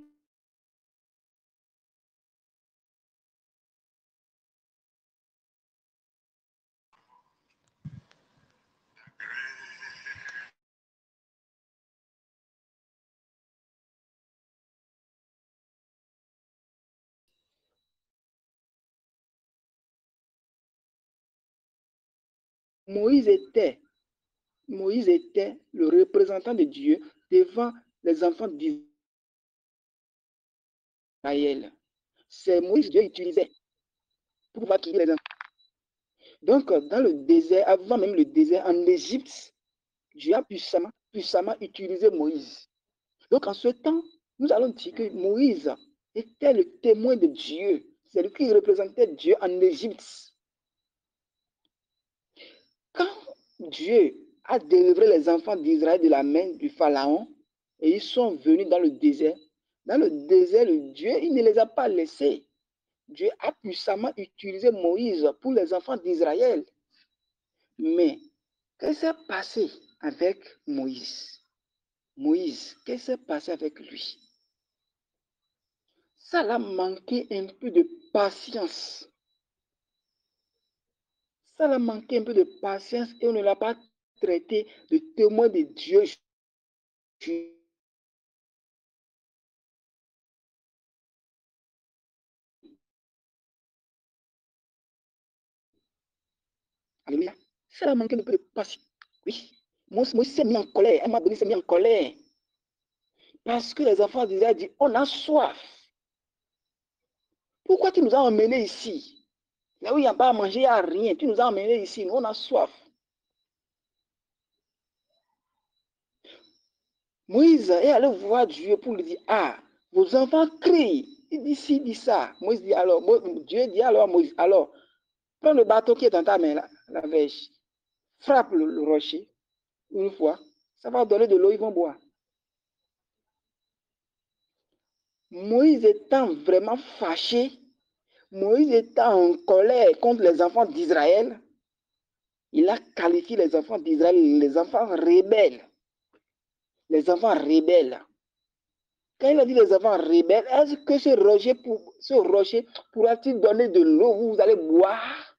Moïse était le représentant de Dieu devant les enfants d'Israël. C'est Moïse que Dieu utilisait pour pouvoir guider les enfants. Donc, dans le désert, avant même le désert, en Égypte, Dieu a puissamment utilisé Moïse. Donc, en ce temps, nous allons dire que Moïse était le témoin de Dieu. C'est lui qui représentait Dieu en Égypte. Quand Dieu a délivré les enfants d'Israël de la main du Pharaon, et ils sont venus dans le désert, le Dieu, il ne les a pas laissés. Dieu a puissamment utilisé Moïse pour les enfants d'Israël. Mais, qu'est-ce qui s'est passé avec Moïse? Qu'est-ce qui s'est passé avec lui? Ça l'a manqué un peu de patience. Ça l'a manqué un peu de patience et on ne l'a pas traité de témoin de Dieu. Alléluia. Ça l'a manqué un peu de patience. Oui. Moïse s'est mis en colère. Un moment donné, s'est mis en colère. Parce que les enfants d'Israël disent, on a soif. Pourquoi tu nous as emmenés ici? Là où il n'y a pas à manger, il n'y a rien. Tu nous as emmenés ici, nous on a soif. Moïse est allé voir Dieu pour lui dire, ah, vos enfants crient. Il dit ci, il dit ça. Moïse dit alors, Dieu dit alors, Moïse, alors, prends le bateau qui est dans ta main, la verge, frappe le rocher une fois, ça va donner de l'eau, ils vont boire. Moïse étant vraiment fâché, Moïse étant en colère contre les enfants d'Israël, il a qualifié les enfants d'Israël, les enfants rebelles. Les enfants rebelles. Quand il a dit les enfants rebelles, est-ce que ce rocher pourra-t-il donner de l'eau où vous allez boire?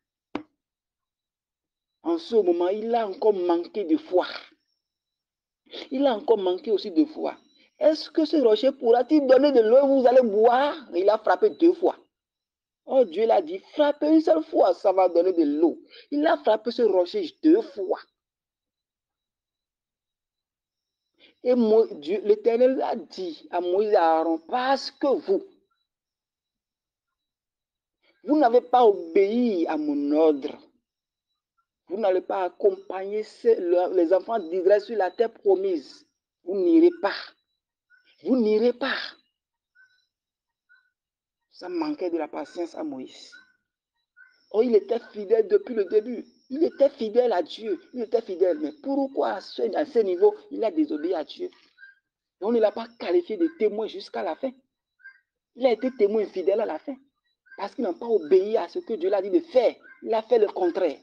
En ce moment, il a encore manqué de foi. Il a encore manqué aussi de foi. Est-ce que ce rocher pourra-t-il donner de l'eau où vous allez boire? Il a frappé 2 fois. Oh, Dieu l'a dit, frappez une seule fois, ça va donner de l'eau. Il a frappé ce rocher 2 fois. Et l'Éternel a dit à Moïse et à Aaron, parce que vous n'avez pas obéi à mon ordre. Vous n'allez pas accompagner les enfants d'Israël sur la terre promise. Vous n'irez pas. Vous n'irez pas. Ça manquait de la patience à Moïse. Oh, il était fidèle depuis le début. Il était fidèle à Dieu. Il était fidèle. Mais pourquoi à ce niveau, il a désobéi à Dieu? Et on ne l'a pas qualifié de témoin jusqu'à la fin. Il a été témoin fidèle à la fin. Parce qu'il n'a pas obéi à ce que Dieu l'a dit de faire. Il a fait le contraire.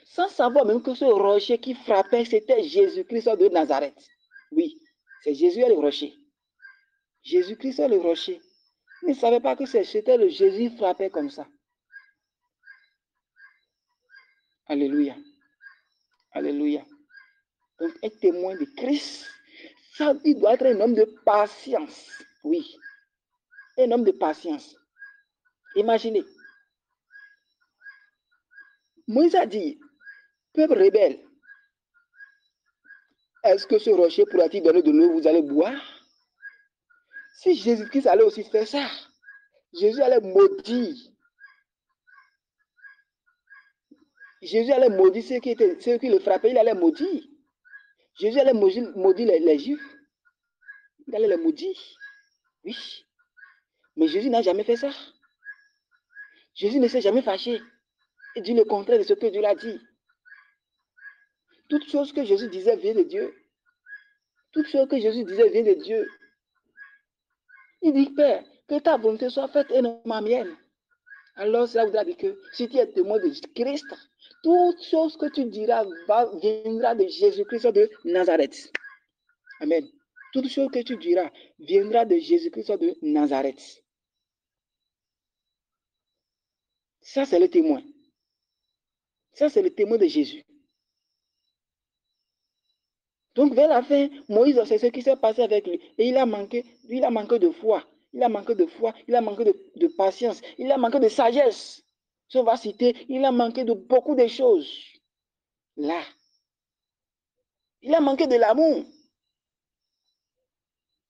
Sans savoir même que ce rocher qui frappait, c'était Jésus-Christ de Nazareth. Oui, c'est Jésus le rocher. Jésus-Christ le rocher. Il ne savait pas que c'était le Jésus frappé comme ça. Alléluia. Alléluia. Donc, un témoin de Christ, ça, il doit être un homme de patience. Oui. Un homme de patience. Imaginez. Moïse a dit, peuple rebelle, est-ce que ce rocher pourra-t-il donner de l'eau, vous allez boire? Si Jésus-Christ allait aussi faire ça, Jésus allait maudire. Jésus allait maudire ceux qui le frappaient, il allait maudire. Jésus allait maudire les Juifs. Il allait les maudire. Oui. Mais Jésus n'a jamais fait ça. Jésus ne s'est jamais fâché. Il dit le contraire de ce que Dieu l'a dit. Toute chose que Jésus disait vient de Dieu. Toute chose que Jésus disait vient de Dieu. Il dit, Père, que ta volonté soit faite et non ma mienne. Alors cela voudra dire que si tu es témoin de Christ, toute chose que tu diras viendra de Jésus-Christ de Nazareth. Amen. Toute chose que tu diras viendra de Jésus-Christ de Nazareth. Ça, c'est le témoin. Ça, c'est le témoin de Jésus. Donc, vers la fin, Moïse, c'est ce qui s'est passé avec lui. Et il a manqué de foi. Il a manqué de foi. Il a manqué de patience. Il a manqué de sagesse. Si on va citer, il a manqué de beaucoup de choses. Là. Il a manqué de l'amour.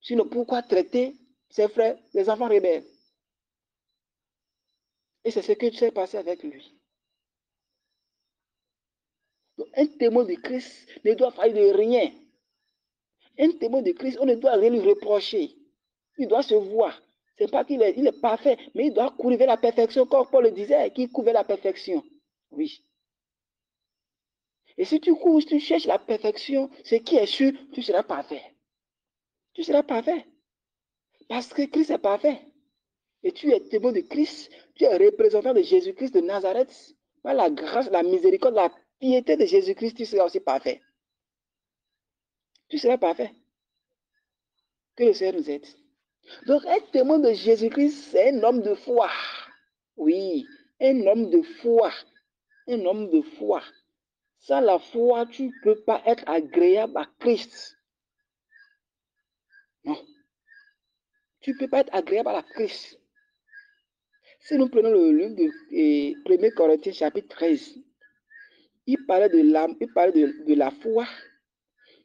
Sinon, pourquoi traiter ses frères, les enfants rebelles? Et c'est ce qui s'est passé avec lui. Donc, un témoin de Christ ne doit faire de rien. Un témoin de Christ, on ne doit rien lui reprocher. Il doit se voir. Ce n'est pas qu'il est parfait, mais il doit courir vers la perfection, comme Paul le disait, qu'il court vers la perfection. Oui. Et si tu cours, si tu cherches la perfection, ce qui est sûr, tu seras parfait. Tu seras parfait. Parce que Christ est parfait. Et tu es témoin de Christ, tu es représentant de Jésus-Christ de Nazareth. Par la grâce, la miséricorde, la piété de Jésus-Christ, tu seras aussi parfait. Tu seras parfait. Que le Seigneur nous aide. Donc, un témoin de Jésus-Christ, c'est un homme de foi. Oui, un homme de foi. Un homme de foi. Sans la foi, tu ne peux pas être agréable à Christ. Non. Tu ne peux pas être agréable à Christ. Si nous prenons le livre de 1 Corinthiens chapitre 13, il parlait de la foi,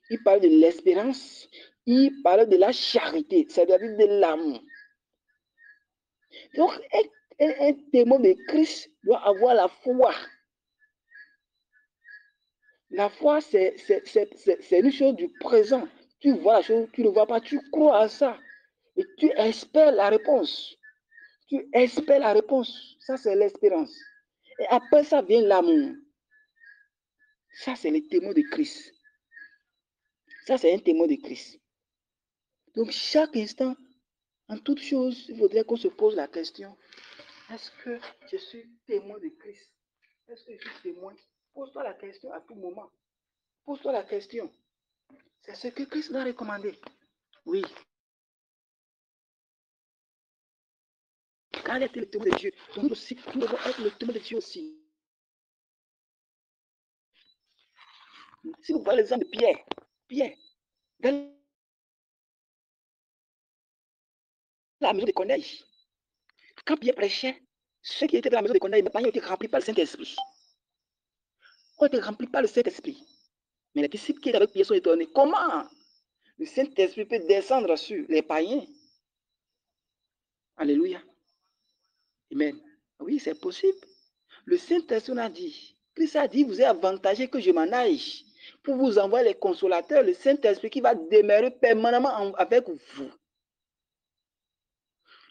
il parlait de l'espérance, il parlait de la charité, c'est-à-dire de l'amour. Donc, un témoin de Christ doit avoir la foi. La foi, c'est une chose du présent. Tu vois la chose, tu ne vois pas, tu crois à ça. Et tu espères la réponse. Tu espères la réponse. Ça, c'est l'espérance. Et après ça vient l'amour. Ça, c'est le témoin de Christ. Ça, c'est un témoin de Christ. Donc, chaque instant, En toute chose, il faudrait qu'on se pose la question, est-ce que je suis témoin de Christ? Est-ce que je suis témoin? Pose-toi la question à tout moment. Pose-toi la question. C'est ce que Christ nous a recommandé. Oui. Quand il était le témoin de Dieu, nous aussi, nous devons être le témoin de Dieu aussi. Si vous voyez l'exemple de Pierre, dans la maison de Corneille, quand Pierre prêchait, ceux qui étaient dans la maison de Corneille n'ont été remplis par le Saint-Esprit. Ont été remplis par le Saint-Esprit. Mais les disciples qui étaient avec Pierre sont étonnés. Comment le Saint-Esprit peut descendre sur les païens? Alléluia. Amen. Oui, c'est possible. Le Saint-Esprit a dit, Christ a dit, vous êtes avantagé que je m'en aille pour vous envoyer les consolateurs, le Saint-Esprit qui va demeurer permanemment avec vous.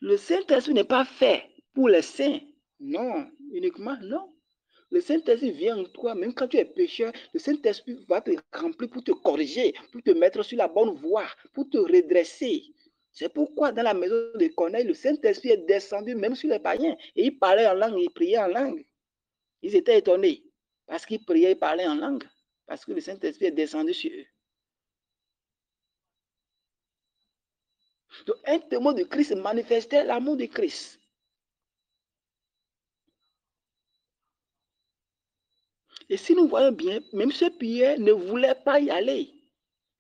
Le Saint-Esprit n'est pas fait pour les saints. Non, uniquement non. Le Saint-Esprit vient en toi, même quand tu es pécheur, le Saint-Esprit va te remplir pour te corriger, pour te mettre sur la bonne voie, pour te redresser. C'est pourquoi dans la maison de Corneille, le Saint-Esprit est descendu même sur les païens. Et il parlait en langue, il priait en langue. Ils étaient étonnés parce qu'ils priaient et parlaient en langue, parce que le Saint-Esprit est descendu sur eux. Donc, un témoin de Christ manifestait l'amour de Christ. Et si nous voyons bien, même ce Pierre ne voulait pas y aller.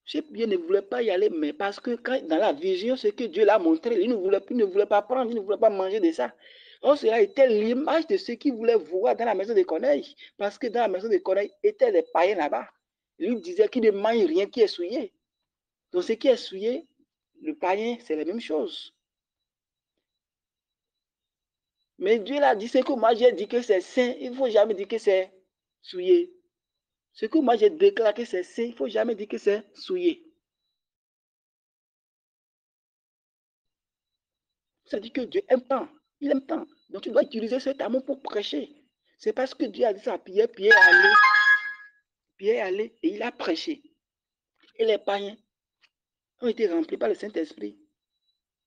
Ce Pierre ne voulait pas y aller, mais parce que quand, dans la vision, ce que Dieu l'a montré, il ne voulait pas prendre, il ne voulait pas manger de ça. Or, cela était l'image de ce qu'il voulait voir dans la maison de Corneille. Parce que dans la maison de Corneille étaient des païens là-bas. Il lui disait qu'il ne mange rien qui est souillé. Donc, ce qui est souillé, le païen, c'est la même chose. Mais Dieu l'a dit, c'est que moi j'ai dit que c'est saint, il ne faut jamais dire que c'est souillé. Ce que moi j'ai déclaré que c'est saint, il ne faut jamais dire que c'est souillé. Ça dit que Dieu aime tant, il aime tant. Donc tu dois utiliser cet amour pour prêcher. C'est parce que Dieu a dit ça à Pierre, Pierre est allé et il a prêché. Et les païens ont été remplis par le Saint-Esprit.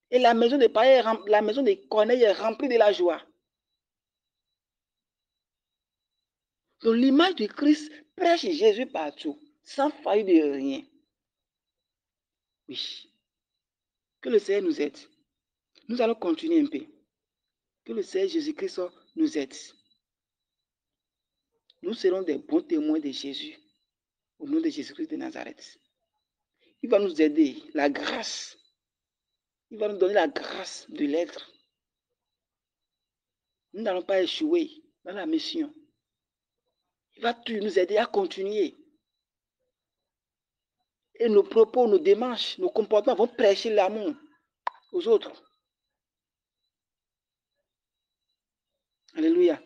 Et la maison des païens, la maison de Corneille est remplie de la joie. Donc l'image de Christ prêche Jésus partout, sans faillir de rien. Oui. Que le Seigneur nous aide. Nous allons continuer un peu. Que le Seigneur Jésus-Christ nous aide. Nous serons des bons témoins de Jésus au nom de Jésus-Christ de Nazareth. Il va nous aider, la grâce. Il va nous donner la grâce de l'être. Nous n'allons pas échouer dans la mission. Il va nous aider à continuer. Et nos propos, nos démarches, nos comportements vont prêcher l'amour aux autres. Alléluia.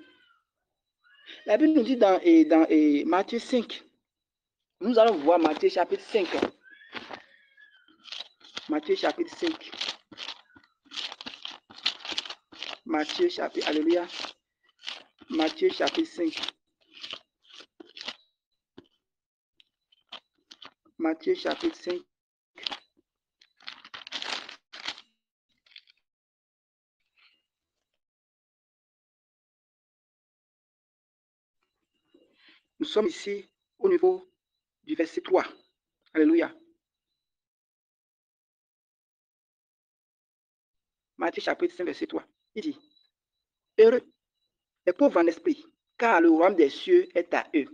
La Bible nous dit dans Matthieu 5, nous allons voir Matthieu chapitre 5. Matthieu chapitre 5. Matthieu chapitre, alléluia. Matthieu chapitre 5. Matthieu chapitre 5. Nous sommes ici au niveau du verset 3. Alléluia. Matthieu chapitre 5, verset 3. Il dit, heureux les pauvres en esprit, car le royaume des cieux est à eux.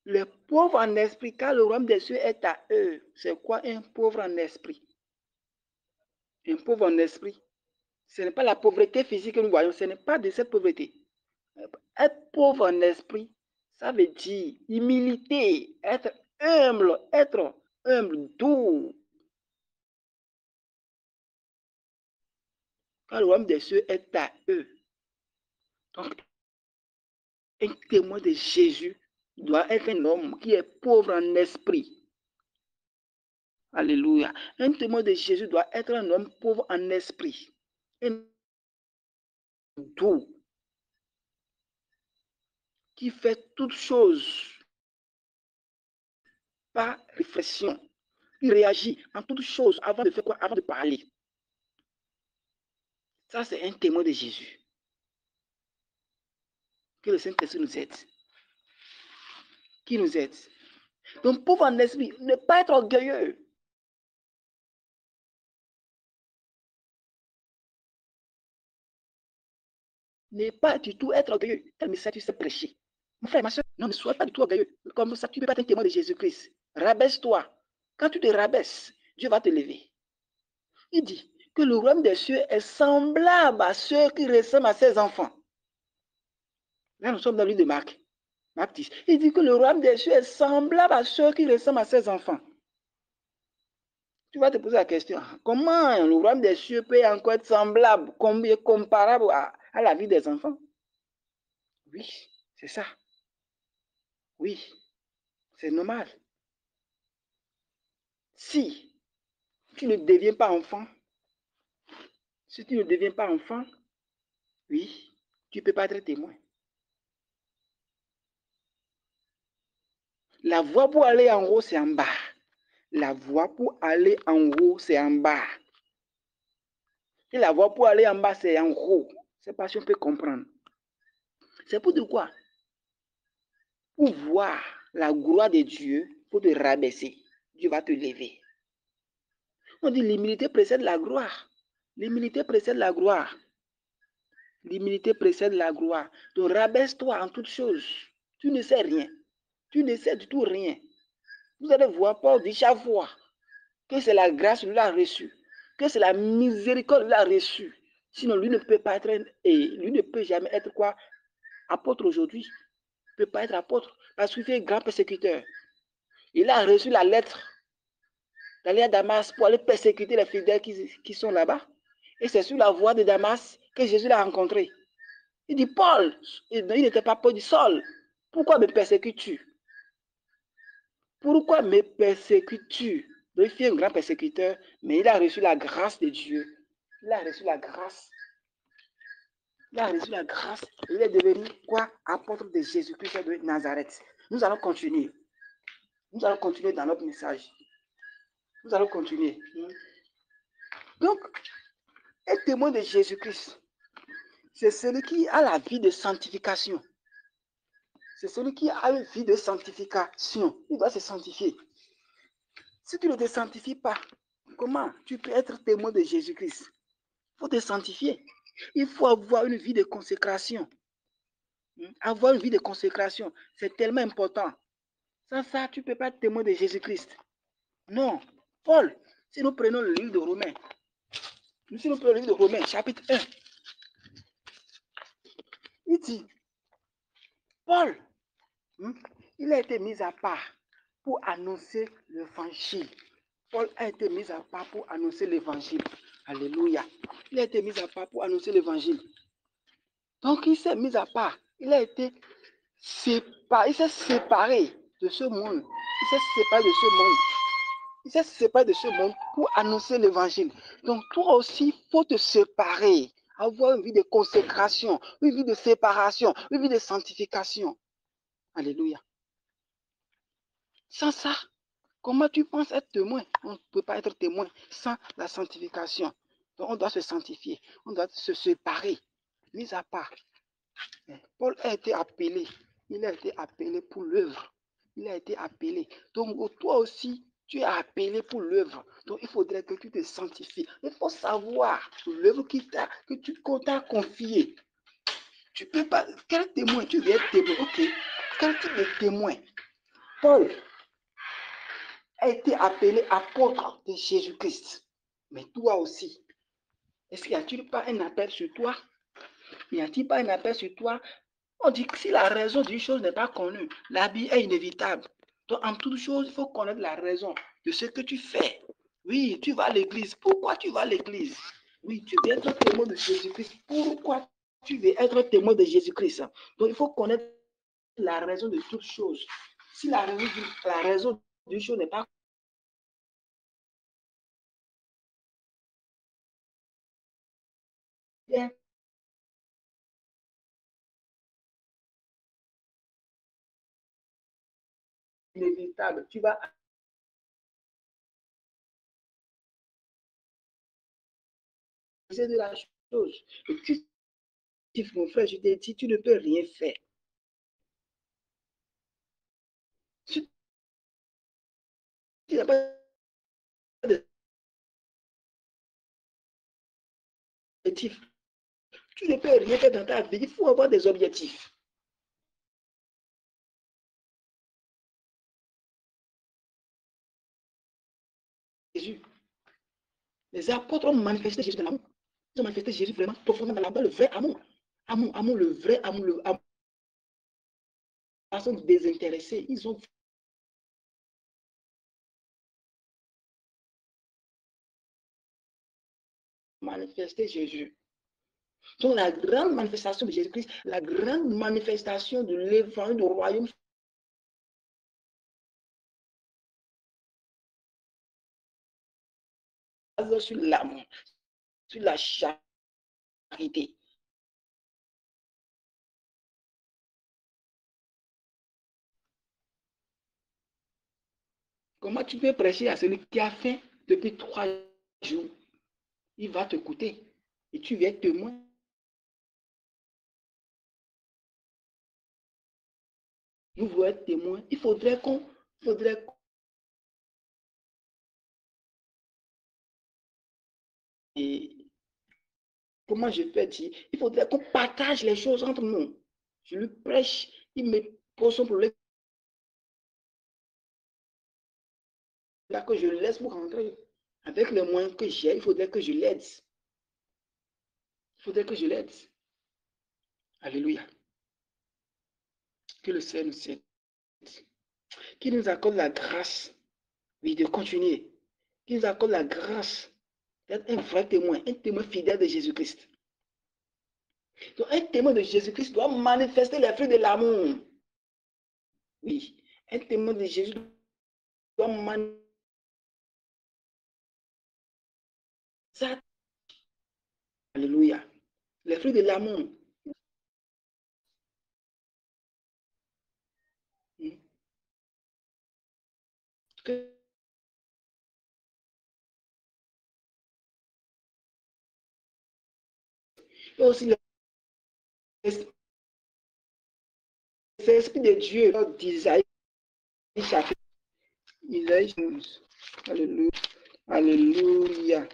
Les pauvres en esprit, car le royaume des cieux est à eux. C'est quoi un pauvre en esprit? Un pauvre en esprit, ce n'est pas la pauvreté physique que nous voyons, ce n'est pas de cette pauvreté. Être pauvre en esprit, ça veut dire humilité, être humble, doux. Car le royaume des cieux est à eux. Donc, un témoin de Jésus doit être un homme qui est pauvre en esprit. Alléluia. Un témoin de Jésus doit être un homme pauvre en esprit. Un doux. Qui fait toutes choses par réflexion. Il réagit en toutes choses avant de faire quoi? Avant de parler. Ça, c'est un témoin de Jésus. Que le Saint-Esprit nous aide. Qui nous aide. Donc, pauvre en esprit, ne pas être orgueilleux. Ne pas du tout être orgueilleux. Quel message tu sais prêcher? Mon frère, ma soeur, non, ne sois pas du tout orgueilleux. Comme ça, tu ne peux pas être un témoin de Jésus-Christ. Rabaisse-toi. Quand tu te rabaisses, Dieu va te lever. Il dit que le royaume des cieux est semblable à ceux qui ressemblent à ses enfants. Là, nous sommes dans l'île de Marc. Marc 10. Il dit que le royaume des cieux est semblable à ceux qui ressemblent à ses enfants. Tu vas te poser la question, comment le royaume des cieux peut encore être semblable, comparable à la vie des enfants? Oui, c'est ça. Oui, c'est normal. Si tu ne deviens pas enfant, oui, tu ne peux pas être témoin. La voie pour aller en haut, c'est en bas. La voie pour aller en haut, c'est en bas. Et la voie pour aller en bas, c'est en haut. C'est pas si on peut comprendre. C'est pour dire quoi? Pour voir la gloire de Dieu, pour te rabaisser. Dieu va te lever. On dit l'humilité précède la gloire. L'humilité précède la gloire. L'humilité précède la gloire. Donc rabaisse-toi en toutes choses. Tu ne sais rien. Tu ne sais du tout rien. Vous allez voir, Paul dit chaque fois que c'est la grâce qu'il a reçue, que c'est la miséricorde qu'il a reçue. Sinon, lui ne peut pas être, et lui ne peut jamais être quoi? Apôtre aujourd'hui. Il ne peut pas être apôtre parce qu'il fait grand persécuteur. Il a reçu la lettre d'aller à Damas pour aller persécuter les fidèles qui sont là-bas. Et c'est sur la voie de Damas que Jésus l'a rencontré. Il dit, Paul, il n'était pas Paul, il dit, Saul, pourquoi me persécutes-tu? Pourquoi me persécutes-tu? Donc, il fait un grand persécuteur, mais il a reçu la grâce de Dieu. Il a reçu la grâce. Il a reçu la grâce. Il est devenu quoi? Apôtre de Jésus-Christ de Nazareth. Nous allons continuer. Nous allons continuer dans notre message. Nous allons continuer. Donc, un témoin de Jésus-Christ, c'est celui qui a la vie de sanctification. C'est celui qui a une vie de sanctification. Il doit se sanctifier. Si tu ne te sanctifies pas, comment tu peux être témoin de Jésus-Christ? Il faut te sanctifier. Il faut avoir une vie de consécration. Avoir une vie de consécration, c'est tellement important. Sans ça, tu ne peux pas être témoin de Jésus-Christ. Non. Paul, si nous prenons le livre de Romains, chapitre 1, il dit, Paul, il a été mis à part pour annoncer l'évangile. Paul a été mis à part pour annoncer l'évangile. Alléluia. Il a été mis à part pour annoncer l'évangile. Donc, il s'est mis à part. Il a été séparé. Il s'est séparé de ce monde. Il s'est séparé de ce monde. Il s'est séparé de ce monde pour annoncer l'évangile. Donc, toi aussi, il faut te séparer. Avoir une vie de consécration, une vie de séparation, une vie de sanctification. Alléluia. Sans ça, comment tu penses être témoin? On ne peut pas être témoin sans la sanctification. Donc, on doit se sanctifier. On doit se séparer. Mis à part. Paul a été appelé. Il a été appelé pour l'œuvre. Il a été appelé. Donc, toi aussi, tu es appelé pour l'œuvre. Donc, il faudrait que tu te sanctifies. Il faut savoir l'œuvre qu'on t'a confiée. Tu peux pas. Quel témoin? Tu veux être témoin. Ok. Quel type de témoin? Paul a été appelé apôtre de Jésus-Christ. Mais toi aussi, est-ce qu'il n'y a-t-il pas un appel sur toi? N'y a-t-il pas un appel sur toi? On dit que si la raison d'une chose n'est pas connue, l'habit est inévitable. Donc, en toute chose, il faut connaître la raison de ce que tu fais. Oui, tu vas à l'église. Pourquoi tu vas à l'église? Oui, tu veux être témoin de Jésus-Christ. Pourquoi tu veux être témoin de Jésus-Christ? Donc, il faut connaître la raison de toute chose. Si la raison d'une chose n'est pas inévitable, tu vas de la Mon frère, je te dis, tu ne peux rien faire. Si tu n'as pas d'objectif, tu ne peux rien faire dans ta vie. Il faut avoir des objectifs. Jésus. Les apôtres ont manifesté Jésus dans l'amour. Ils ont manifesté Jésus vraiment profondément dans le vrai amour. Amour, le vrai amour, le amour. Ils sont désintéressés. Ils ont manifesté Jésus. Donc la grande manifestation de Jésus-Christ, la grande manifestation de l'évangile du royaume sur l'amour, sur la charité. Comment tu peux prêcher à celui qui a faim depuis 3 jours? Il va te coûter et tu viens témoin. Nous voulons être témoins. Il faudrait qu'on et comment je fais dire, il faudrait qu'on partage les choses entre nous. Je lui prêche, il me pose son problème. Là que je le laisse pour rentrer. Avec les moyens que j'ai, il faudrait que je l'aide. Il faudrait que je l'aide. Alléluia. Que le Seigneur nous aide. Qu'il nous accorde la grâce, oui, de continuer. Qu'il nous accorde la grâce d'être un vrai témoin, un témoin fidèle de Jésus-Christ. Donc, un témoin de Jésus-Christ doit manifester les fruits de l'amour. Oui, un témoin de Jésus doit manifester ça. Alléluia. Les fruits de l'amour. Que aussi l'Esprit de Dieu d'Isaïe chapitre. Isaïe 11. Alléluia. Alléluia.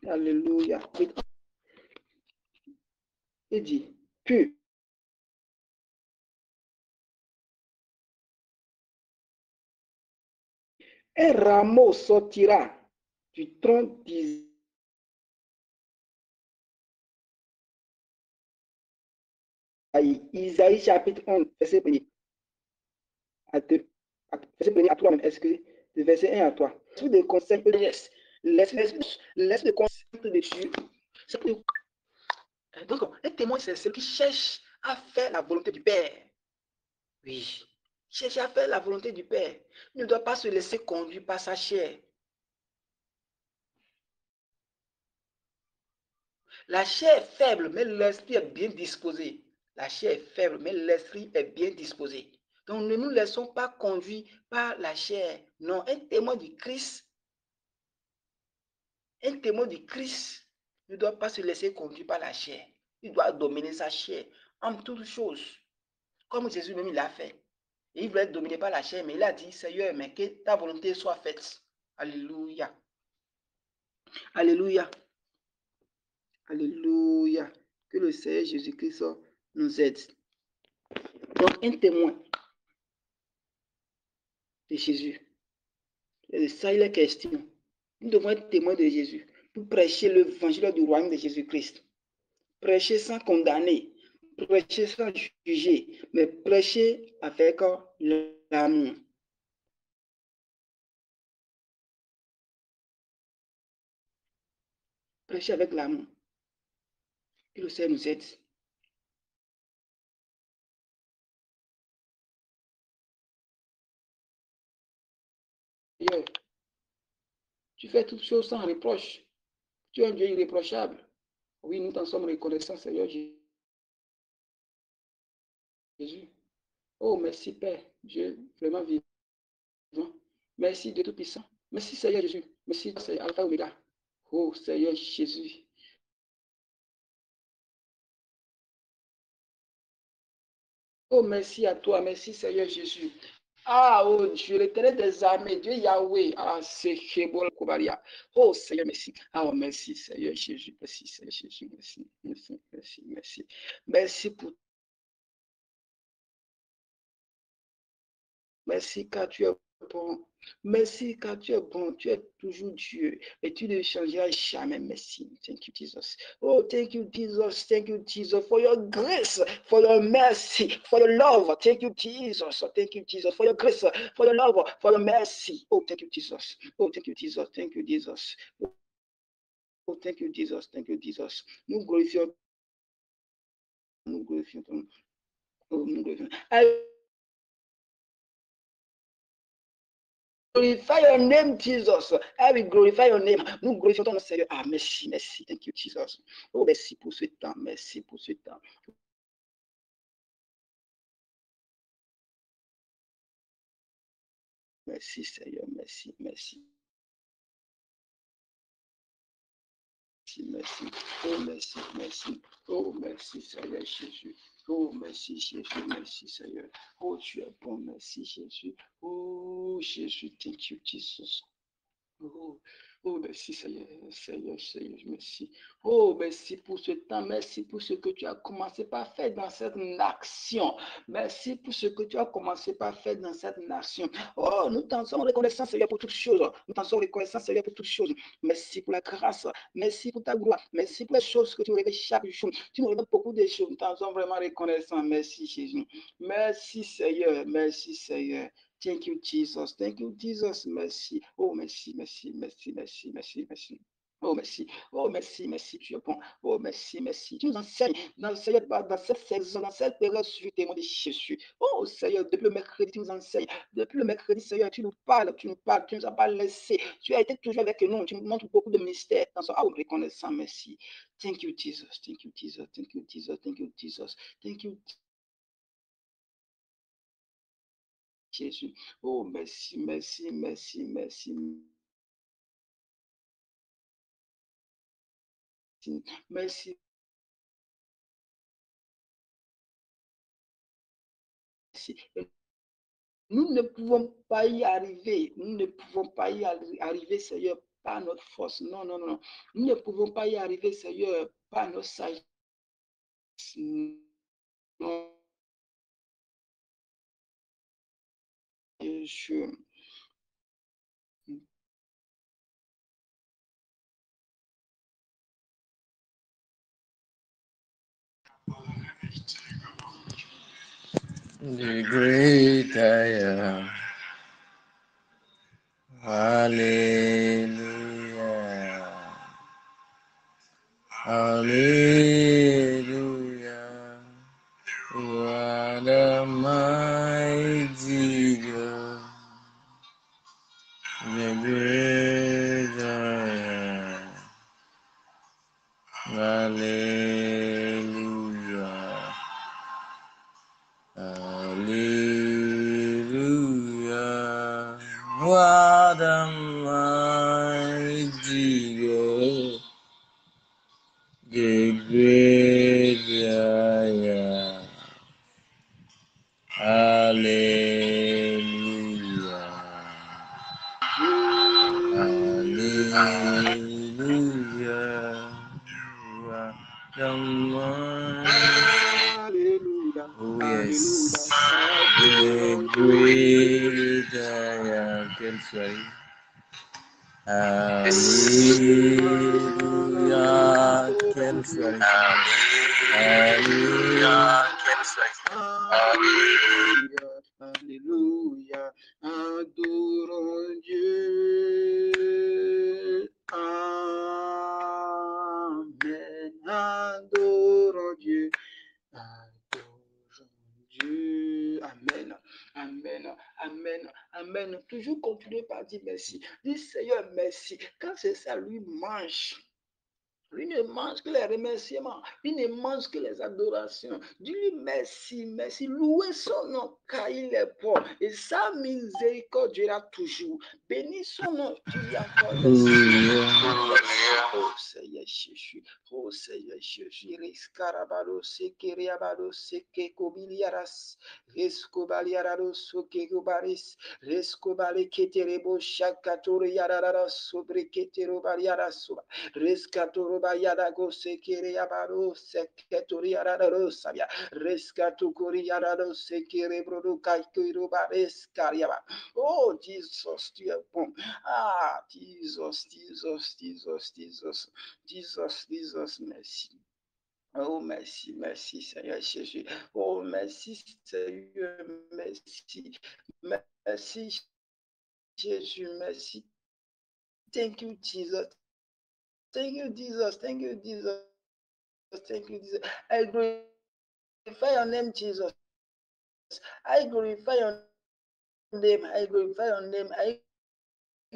Alléluia. Il dit, puis un rameau sortira du tronc d'Isaïe. Isaïe chapitre 11, verset 1 à 2. Verset 1 à 3 même, excusez. De verset 1 à 3. L'esprit de conseil de l'esprit de conseil de Dieu. Donc, un témoin, c'est celui qui cherche à faire la volonté du Père. Oui. Cherche à faire la volonté du Père. Il ne doit pas se laisser conduire par sa chair. La chair est faible, mais l'esprit est bien disposé. La chair est faible, mais l'esprit est bien disposé. Donc, ne nous laissons pas conduire par la chair. Non, un témoin du Christ ne doit pas se laisser conduire par la chair. Il doit dominer sa chair en toutes choses, comme Jésus même l'a fait. Et il voulait être dominé par la chair, mais il a dit, Seigneur, mais que ta volonté soit faite. Alléluia. Alléluia. Alléluia. Que le Seigneur Jésus-Christ nous aide. Donc, un témoin de Jésus. Et de ça, il est question. Nous devons être témoins de Jésus pour prêcher l'évangile du royaume de Jésus-Christ. Prêcher sans condamner, prêcher sans juger, mais prêcher avec l'amour. Prêcher avec l'amour. Que le Seigneur nous aide. Seigneur, tu fais toutes choses sans reproche. Tu es un Dieu irréprochable. Oui, nous t'en sommes reconnaissants, Seigneur Jésus. Oh, merci Père, Dieu vraiment vivant. Merci Dieu Tout-Puissant. Merci Seigneur Jésus. Merci Seigneur Alpha Omega. Oh Seigneur Jésus. Oh, merci à toi, merci Seigneur Jésus. Ah, oh Dieu, l'éternel des armées, Dieu Yahweh. Ah, c'est Kébol Kobaria. Oh Seigneur, merci. Ah, oh, merci Seigneur Jésus. Merci Seigneur Jésus. Merci, merci, merci, merci. Merci pour. Merci car tu es bon. Merci car tu es bon. Tu es toujours Dieu et tu ne changeras jamais. Merci. Thank you, Jesus. Oh, thank you, Jesus. Thank you, Jesus, for your grace, for your mercy, for your love. Thank you, Jesus. Thank you, Jesus, for your grace, for your love, for your mercy. Oh, thank you, Jesus. Oh, thank you, Jesus. Thank you, Jesus. Oh, thank you, Jesus. Thank you, Jesus. Nous glorifions. Nous glorifions. Oh, nous glorifions. Glorify your name, Jesus. I will glorify your name. Nous glorifions ton nom, Seigneur. Ah, merci, merci. Thank you, Jesus. Oh, merci pour ce temps. Merci pour ce temps. Merci, Seigneur. Merci, merci. Merci. Oh, merci, merci. Oh, merci, Seigneur Jésus. Oh, merci, Jésus. Merci, Seigneur. Oh, tu es bon. Merci, Jésus. Oh, Jésus. Thank you, Jesus. Oh, oh, merci Seigneur, Seigneur, Seigneur, merci. Oh, merci pour ce temps, merci pour ce que tu as commencé par faire dans cette nation. Merci pour ce que tu as commencé par faire dans cette nation. Oh, nous t'en sommes reconnaissants, Seigneur, pour toutes choses. Nous t'en sommes reconnaissants, Seigneur, pour toutes choses. Merci pour la grâce, merci pour ta gloire, merci pour les choses que tu nous révèles chaque jour. Tu nous révèles beaucoup de choses. Nous t'en sommes vraiment reconnaissants. Merci, Jésus. Merci, Seigneur, merci, Seigneur. Thank you, Jesus. Thank you, Jesus. Merci. Oh, merci, merci, merci, merci, merci, merci. Oh, merci. Oh, merci, merci, tu es bon. Oh, merci, merci. Tu nous enseignes dans, Seigneur, dans cette saison, dans cette période sur le témoin de Jésus. Oh, Seigneur, depuis le mercredi, tu nous enseignes. Depuis le mercredi, Seigneur, tu nous parles, tu nous parles, tu ne nous as pas laissé. Tu as été toujours avec nous. Tu nous montres beaucoup de mystères. Dans ce reconnaissant, merci. Thank you, Jesus. Thank you, Jesus. Thank you, Jesus. Thank you, Jesus. Thank you, Jésus. Oh, merci, merci, merci, merci. Merci. Nous ne pouvons pas y arriver. Nous ne pouvons pas y arriver, Seigneur, par notre force. Non, non, non. Nous ne pouvons pas y arriver, Seigneur, par notre sagesse. Non. Je... The great I am. Hallelujah. Hallelujah. What a mighty God. The great I am. Hallelujah. Hallelujah. What a mighty God. The great I am. Hallelujah. Hallelujah. Hallelujah. Oh yes. Hallelujah. The great I am. Quelle soirée. Alléluia, quelle soirée. Alléluia, quelle Alléluia, Alléluia, adorons Dieu. Amen, adorons Dieu. Adorons Dieu. Amen, amen, amen, amen. Toujours continuer par dire merci. Dis Seigneur merci. Quand c'est ça, lui mange. Lui ne mange que les remerciements. Lui ne mange que les adorations. Dis-lui merci, merci. Louez son nom car il est bon. Et sa miséricorde durera toujours. Bénis son nom. Dis-lui encore merci. Oh Seigneur Jésus. Oh Seigneur Jésus. Rescarabalo sekeriabalo sekekobiliaras. Rescobaliarado sokegobaris. Rescobale keterebo shakatoro yarara sobre ketero baliaraso. Rescatoro bayada go sekere yabaro seketori yararo sabia. Rescatu kori yararo sekere brodo kaikiro barescariaba. Oh Jesus, tu es bon. Ah Jesus, Jesus, Jesus, Jesus, Jesus, Jesus, merci. Oh, merci, merci, Seigneur Jésus. Oh, merci, Seigneur, merci. Merci, Jésus, merci. Thank you, Jesus. Thank you, Jesus. Thank you, Jesus. Thank you, Jesus. I glorify your name, Jesus. I glorify your name. I glorify your name. I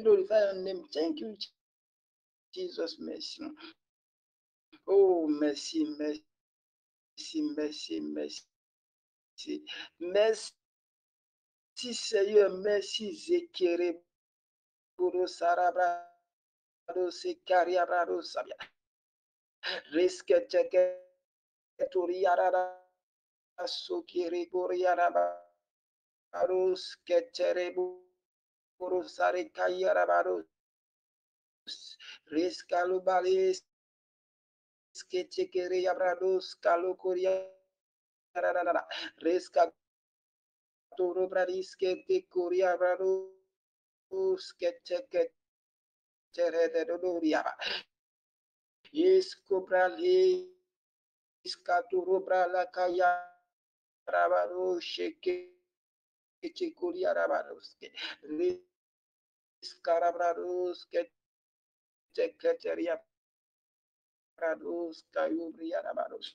glorify your name. Thank you, Jesus. Merci. Oh, merci, merci, merci, merci. Merci, Seigneur. Merci, Zekere. Guru Sarabrado, Sekariabrado, Sabia. Riske Turiara, Sokiri, Guriara. Arus keterebu sare kayarabarus riscalubalis skechekere yabradus kalukuria risca toro bradiske de kuria bradus kecheke tere doria iscobrali scaturo brala kayarabarus sheke Chikuria Rabados, Riscarabrados, Keteria Prados, Kayubria Rabados.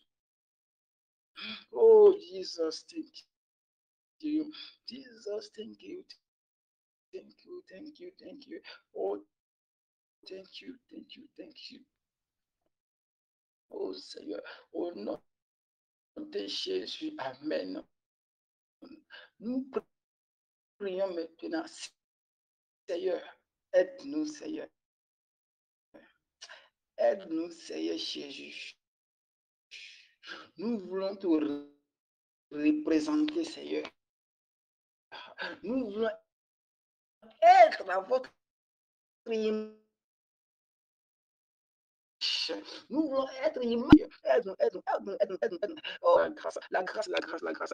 Oh, Jesus, thank you. Jesus, thank you. Thank you, thank you, thank you. Oh, thank you, thank you, thank you. Oh, Seigneur, au nom de Jésus, Amen. Nous prions maintenant, Seigneur, aide-nous, Seigneur. Aide-nous, Seigneur Jésus. Nous voulons te représenter, Seigneur. Nous voulons être dans votre image. Nous voulons être image. Aide-nous. Oh, la grâce. Oh, grâce, La grâce, la grâce.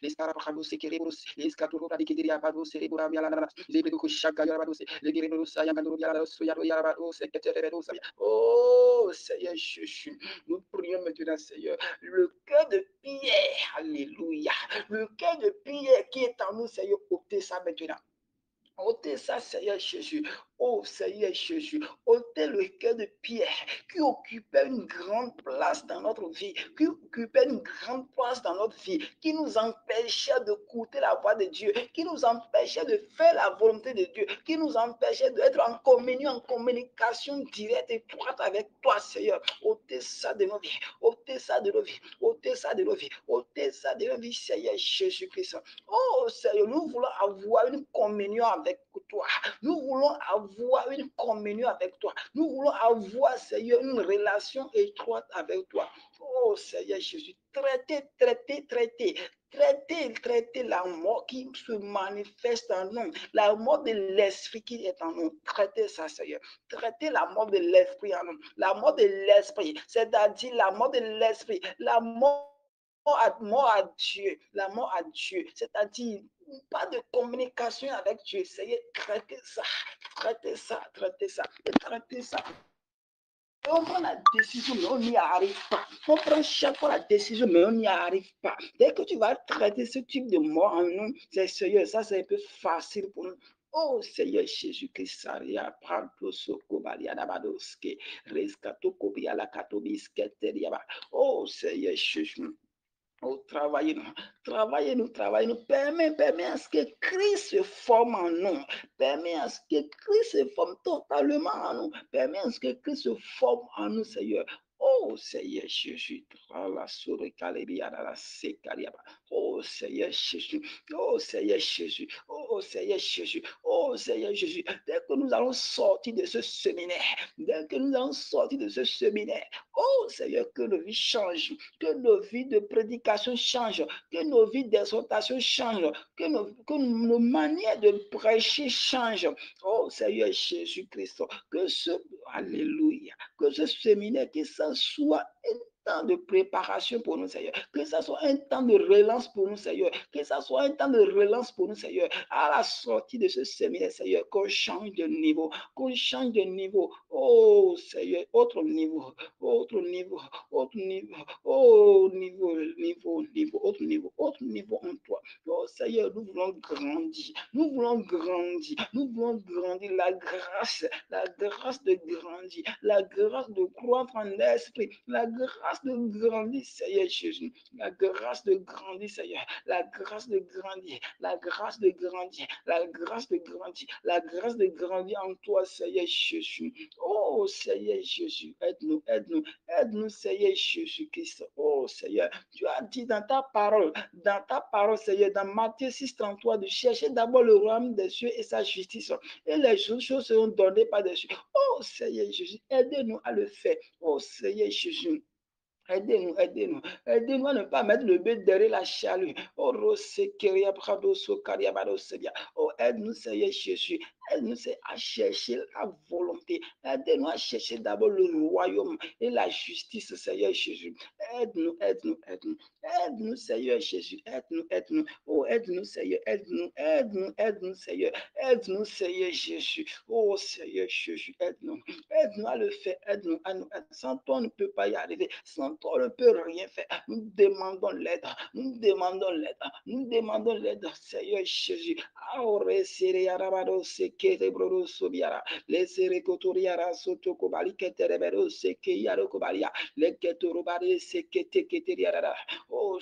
Les carapados, les quereros, les scatoros, les queriabados, les borabialadas, les beducos, chacayarabados, les guerreros, sayangandorialados, yarabados, secretaires. Oh, Seigneur Jésus, nous prions maintenant, Seigneur, le cœur de Pierre, alléluia, le cœur de Pierre qui est en nous, Seigneur, ôtez ça maintenant. Ôtez ça, Seigneur Jésus. Oh Seigneur Jésus, ôtez le cœur de Pierre qui occupait une grande place dans notre vie, qui nous empêchait d'écouter la voix de Dieu, qui nous empêchait de faire la volonté de Dieu, qui nous empêchait d'être en communion, en communication directe et étroite avec toi, Seigneur. Ôtez ça de nos vies, ôtez ça de nos vies, ôtez ça de nos vies, ôtez ça de nos vies, Seigneur Jésus-Christ. Oh Seigneur, nous voulons avoir une communion avec toi. Nous voulons avoir une communion avec toi. Nous voulons avoir, Seigneur, une relation étroite avec toi. Oh Seigneur Jésus, traitez la mort qui se manifeste en nous, la mort de l'esprit qui est en nous. Traitez ça, Seigneur. Traitez la mort de l'esprit en nous. La mort de l'esprit, c'est-à-dire la mort de l'esprit, la mort à Dieu, c'est-à-dire pas de communication avec Dieu. Seigneur, traitez ça. On prend la décision, mais on n'y arrive pas. On prend chaque fois la décision, mais on n'y arrive pas. Dès que tu vas traiter ce type de mort en nous, c'est Seigneur, ça c'est un peu facile pour nous. Oh Seigneur Jésus-Christ, Saria, Pranto, Soko, Balia, Nabadoske, Rescato, Kobia, la Katobiske, Teriaba. Oh Seigneur Jésus. Oh, travaillez-nous. Permets à ce que Christ se forme en nous. Permets à ce que Christ se forme totalement en nous. Permets à ce que Christ se forme en nous, Seigneur. Oh, Seigneur Jésus. Oh, Seigneur Jésus. Oh, Seigneur Jésus. Oh, Seigneur Jésus. Oh, Seigneur Jésus. Dès que nous allons sortir de ce séminaire, oh, Seigneur, que nos vies changent, que nos vies de prédication changent, que nos vies d'exhortation changent, que nos manières de prêcher changent. Oh, Seigneur Jésus-Christ, alléluia, que ce séminaire, que ça soit un temps de préparation pour nous, Seigneur. Que ça soit un temps de relance pour nous, Seigneur. Que ça soit un temps de relance pour nous, Seigneur. À la sortie de ce séminaire, Seigneur, qu'on change de niveau. Oh, Seigneur, autre niveau. Oh, niveau, autre niveau en toi. Oh, Seigneur, nous voulons grandir. La grâce de grandir, la grâce de croître en esprit, la grâce de grandir, Seigneur Jésus, la grâce de grandir, Seigneur, la grâce de grandir, la grâce de grandir, la grâce de grandir, la grâce de grandir en toi, Seigneur Jésus. Oh, Seigneur Jésus, aide-nous, Seigneur Jésus-Christ. Oh, Seigneur, tu as dit dans ta parole, Seigneur, dans Matthieu 6,33, de chercher d'abord le royaume des cieux et sa justice, et les choses seront données par-dessus. Oh, Seigneur Jésus, aidez-nous à le faire. Oh, Seigneur Jésus. Aidez-nous à ne pas mettre le but derrière la chaleur. Oh, aide-nous, Seigneur Jésus. Aide-nous à chercher la volonté. Aide-nous à chercher d'abord le royaume et la justice, Seigneur Jésus. Aide-nous. Aide-nous, Seigneur Jésus. Aide-nous. Oh, aide-nous, Seigneur. Aide-nous, Seigneur. Aide-nous, Seigneur Jésus. Oh, Seigneur Jésus, aide-nous. Aide-nous à le faire. Aide-nous à nous. Sans toi, on ne peut pas y arriver. Sans toi, on ne peut rien faire. Nous demandons l'aide. Seigneur Jésus. Oh,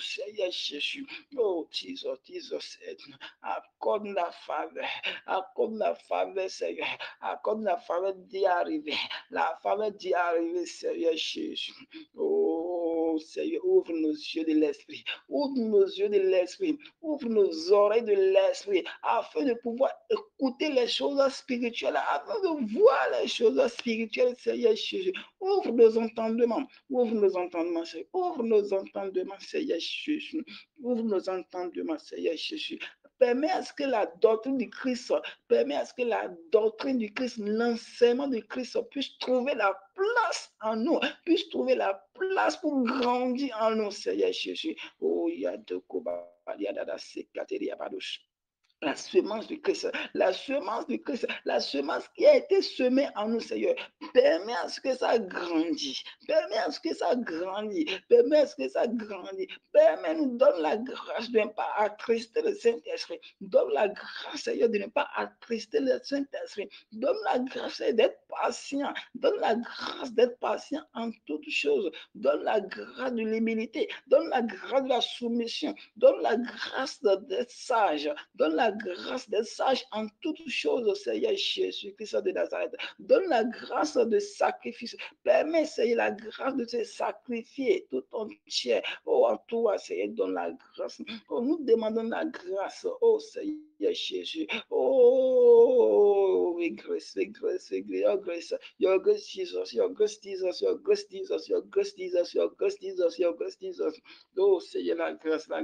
Seigneur Jésus. Oh, Jesus, aide-nous. Accorde la faveur, Seigneur. Accorde la faveur d'y arriver. La faveur d'y arriver, Seigneur Jésus. Oh, Seigneur, ouvre nos yeux de l'esprit. Ouvre nos yeux de l'esprit. Ouvre nos oreilles de l'esprit afin de pouvoir écouter les choses spirituelles, afin de voir les choses spirituelles, Seigneur Jésus. Ouvre nos entendements. Seigneur. Ouvre nos entendements, Seigneur Jésus. Ouvre nos entendements, Seigneur Jésus. Permets à ce que la doctrine du Christ, l'enseignement du Christ puisse trouver la place en nous, puisse trouver la place pour grandir en nous, Seigneur Jésus. Oh, il y a de Koba, il y a de la semence du Christ, la semence qui a été semée en nous, Seigneur. Permets à ce que ça grandisse. Permets-nous, donne la grâce de ne pas attrister le Saint-Esprit. Donne la grâce, Seigneur, de ne pas attrister le Saint-Esprit. Donne la grâce d'être patient. Donne la grâce d'être patient en toutes choses. Donne la grâce de l'humilité. Donne la grâce de la soumission. Donne la grâce d'être sage. Donne la grâce d'être sage en toutes choses, Seigneur Jésus-Christ de Nazareth. Donne la grâce de sacrifice. Permets, Seigneur, la grâce de te sacrifier tout entier. Oh, en toi, Seigneur, donne la grâce. Oh, nous demandons la grâce. Oh, Seigneur Jésus. Oh, grace. Your grace, Jesus. Oh, Seigneur, la grâce.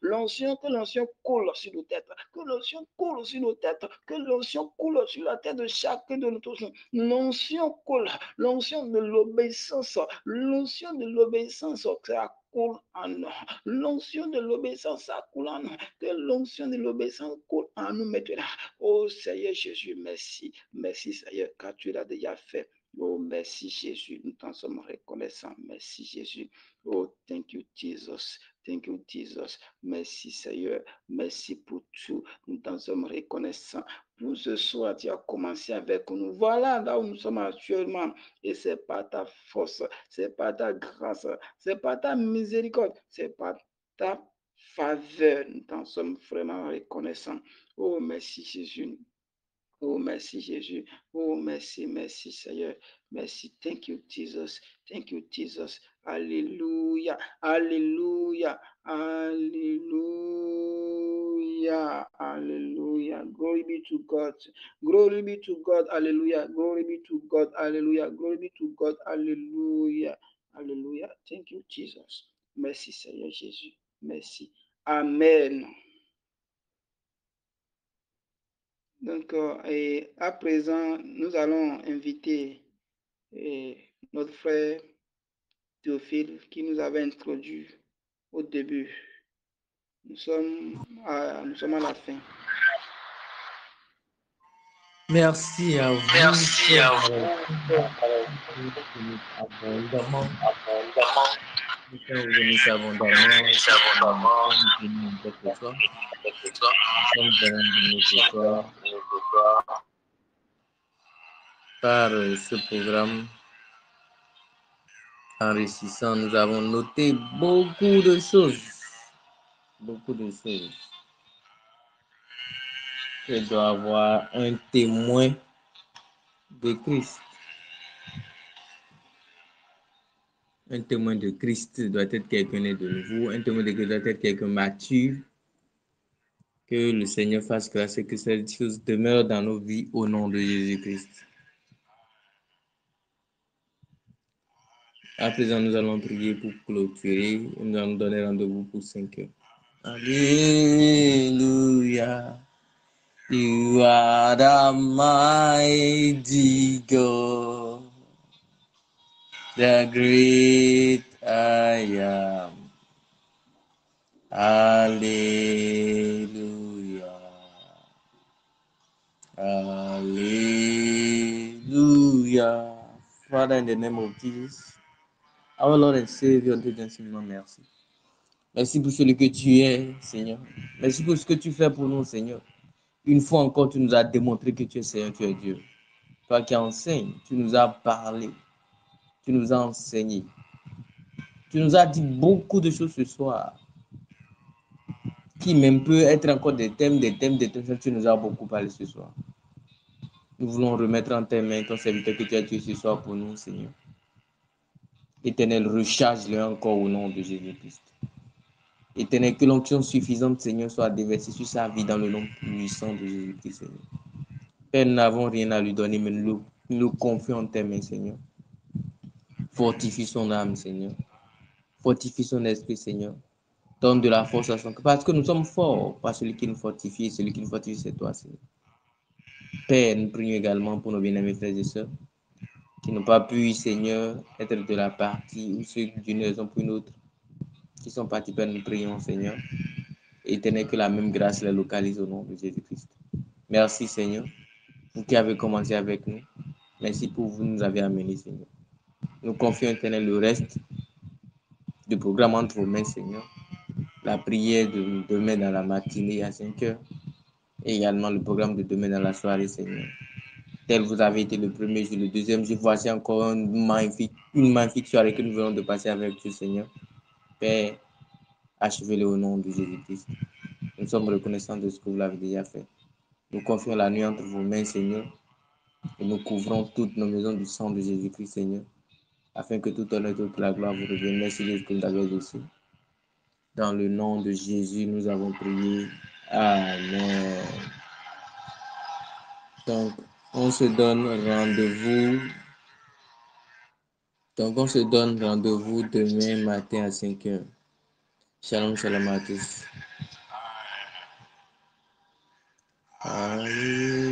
L'onction, que l'onction coule sur nos têtes, que l'onction coule sur la tête de chacun de nous tous. L'onction coule, l'onction de l'obéissance, ça coule en nous. L'onction de l'obéissance, ça coule en nous. Que l'onction de l'obéissance coule en nous maintenant. Oh Seigneur Jésus, merci, Seigneur, car tu l'as déjà fait. Oh, merci Jésus, nous t'en sommes reconnaissants. Merci Jésus. Oh, thank you Jesus. Thank you Jesus. Merci Seigneur. Merci pour tout. Nous t'en sommes reconnaissants. Pour ce soir, tu as commencé avec nous. Voilà là où nous sommes actuellement. Et c'est pas ta force, c'est pas ta grâce, c'est pas ta miséricorde, c'est pas ta faveur. Nous t'en sommes vraiment reconnaissants. Oh, merci Jésus. Oh, merci Jésus. Oh, merci, merci Seigneur. Merci. Thank you, Jesus. Thank you, Jesus. Alléluia. Alléluia. Alléluia. Alléluia. Glory be to God. Glory be to God. Alléluia. Glory be to God. Alléluia. Glory be to God. Alléluia. Alléluia. Thank you, Jesus. Merci Seigneur Jésus. Merci. Amen. Donc, et à présent, nous allons inviter notre frère Théophile qui nous avait introduit au début. Nous sommes à la fin. Merci à vous. Merci à vous. Abondamment. Nous sommes venus abondamment. Nous sommes venus ce soir par ce programme enrichissant. Nous avons noté beaucoup de choses. Beaucoup de choses. Je dois avoir un témoin de Christ. Un témoin de Christ doit être quelqu'un de nouveau. Un témoin de Christ doit être quelqu'un mature. Que le Seigneur fasse grâce et que cette chose demeure dans nos vies au nom de Jésus-Christ. À présent, nous allons prier pour clôturer. Nous allons donner rendez-vous pour 5 heures. Alléluia. You are the mighty God, the great I am. Hallelujah. Hallelujah. Father, in the name of Jesus, our Lord and Savior, Dieu d'infiniment merci. Merci pour celui que tu es, Seigneur. Merci pour ce que tu fais pour nous, Seigneur. Une fois encore, tu nous as démontré que tu es Seigneur, tu es Dieu. Toi qui enseignes, tu nous as parlé, tu nous as enseigné. Tu nous as dit beaucoup de choses ce soir, qui même peut être encore des thèmes, tu nous as beaucoup parlé ce soir. Nous voulons remettre en tes mains ton serviteur que tu as tué ce soir pour nous, Seigneur. Éternel, recharge-le encore au nom de Jésus-Christ. Éternel, que l'onction suffisante, Seigneur, soit déversée sur sa vie dans le nom puissant de Jésus-Christ, Seigneur. Père, nous n'avons rien à lui donner, mais nous le confions en tes mains, Seigneur. Fortifie son âme, Seigneur. Fortifie son esprit, Seigneur. Donne de la force à son cœur. Parce que nous sommes forts, pas celui qui nous fortifie. Celui qui nous fortifie, c'est toi, Seigneur. Père, nous prions également pour nos bien-aimés frères et sœurs qui n'ont pas pu, Seigneur, être de la partie ou ceux d'une raison ou une autre qui sont partis. Père, nous prions, Seigneur. Éternel, que la même grâce les localise au nom de Jésus-Christ. Merci, Seigneur, vous qui avez commencé avec nous. Merci pour vous nous avez amenés, Seigneur. Nous confions, Éternel, le reste du programme entre vos mains, Seigneur. La prière de demain dans la matinée à 5 heures. Et également le programme de demain dans la soirée, Seigneur. Tel vous avez été le premier jour, le deuxième jour, voici encore une magnifique soirée que nous venons de passer avec Dieu, Seigneur. Père, achevez-le au nom de Jésus-Christ. Nous sommes reconnaissants de ce que vous l'avez déjà fait. Nous confions la nuit entre vos mains, Seigneur, et nous couvrons toutes nos maisons du sang de Jésus-Christ, Seigneur, afin que tout honneur et toute la gloire vous revienne. Merci de ce que vous avez aussi. Dans le nom de Jésus, nous avons prié. Amen. Donc, on se donne rendez-vous. Demain matin à 5 heures. Shalom, shalom à tous. Alléluia.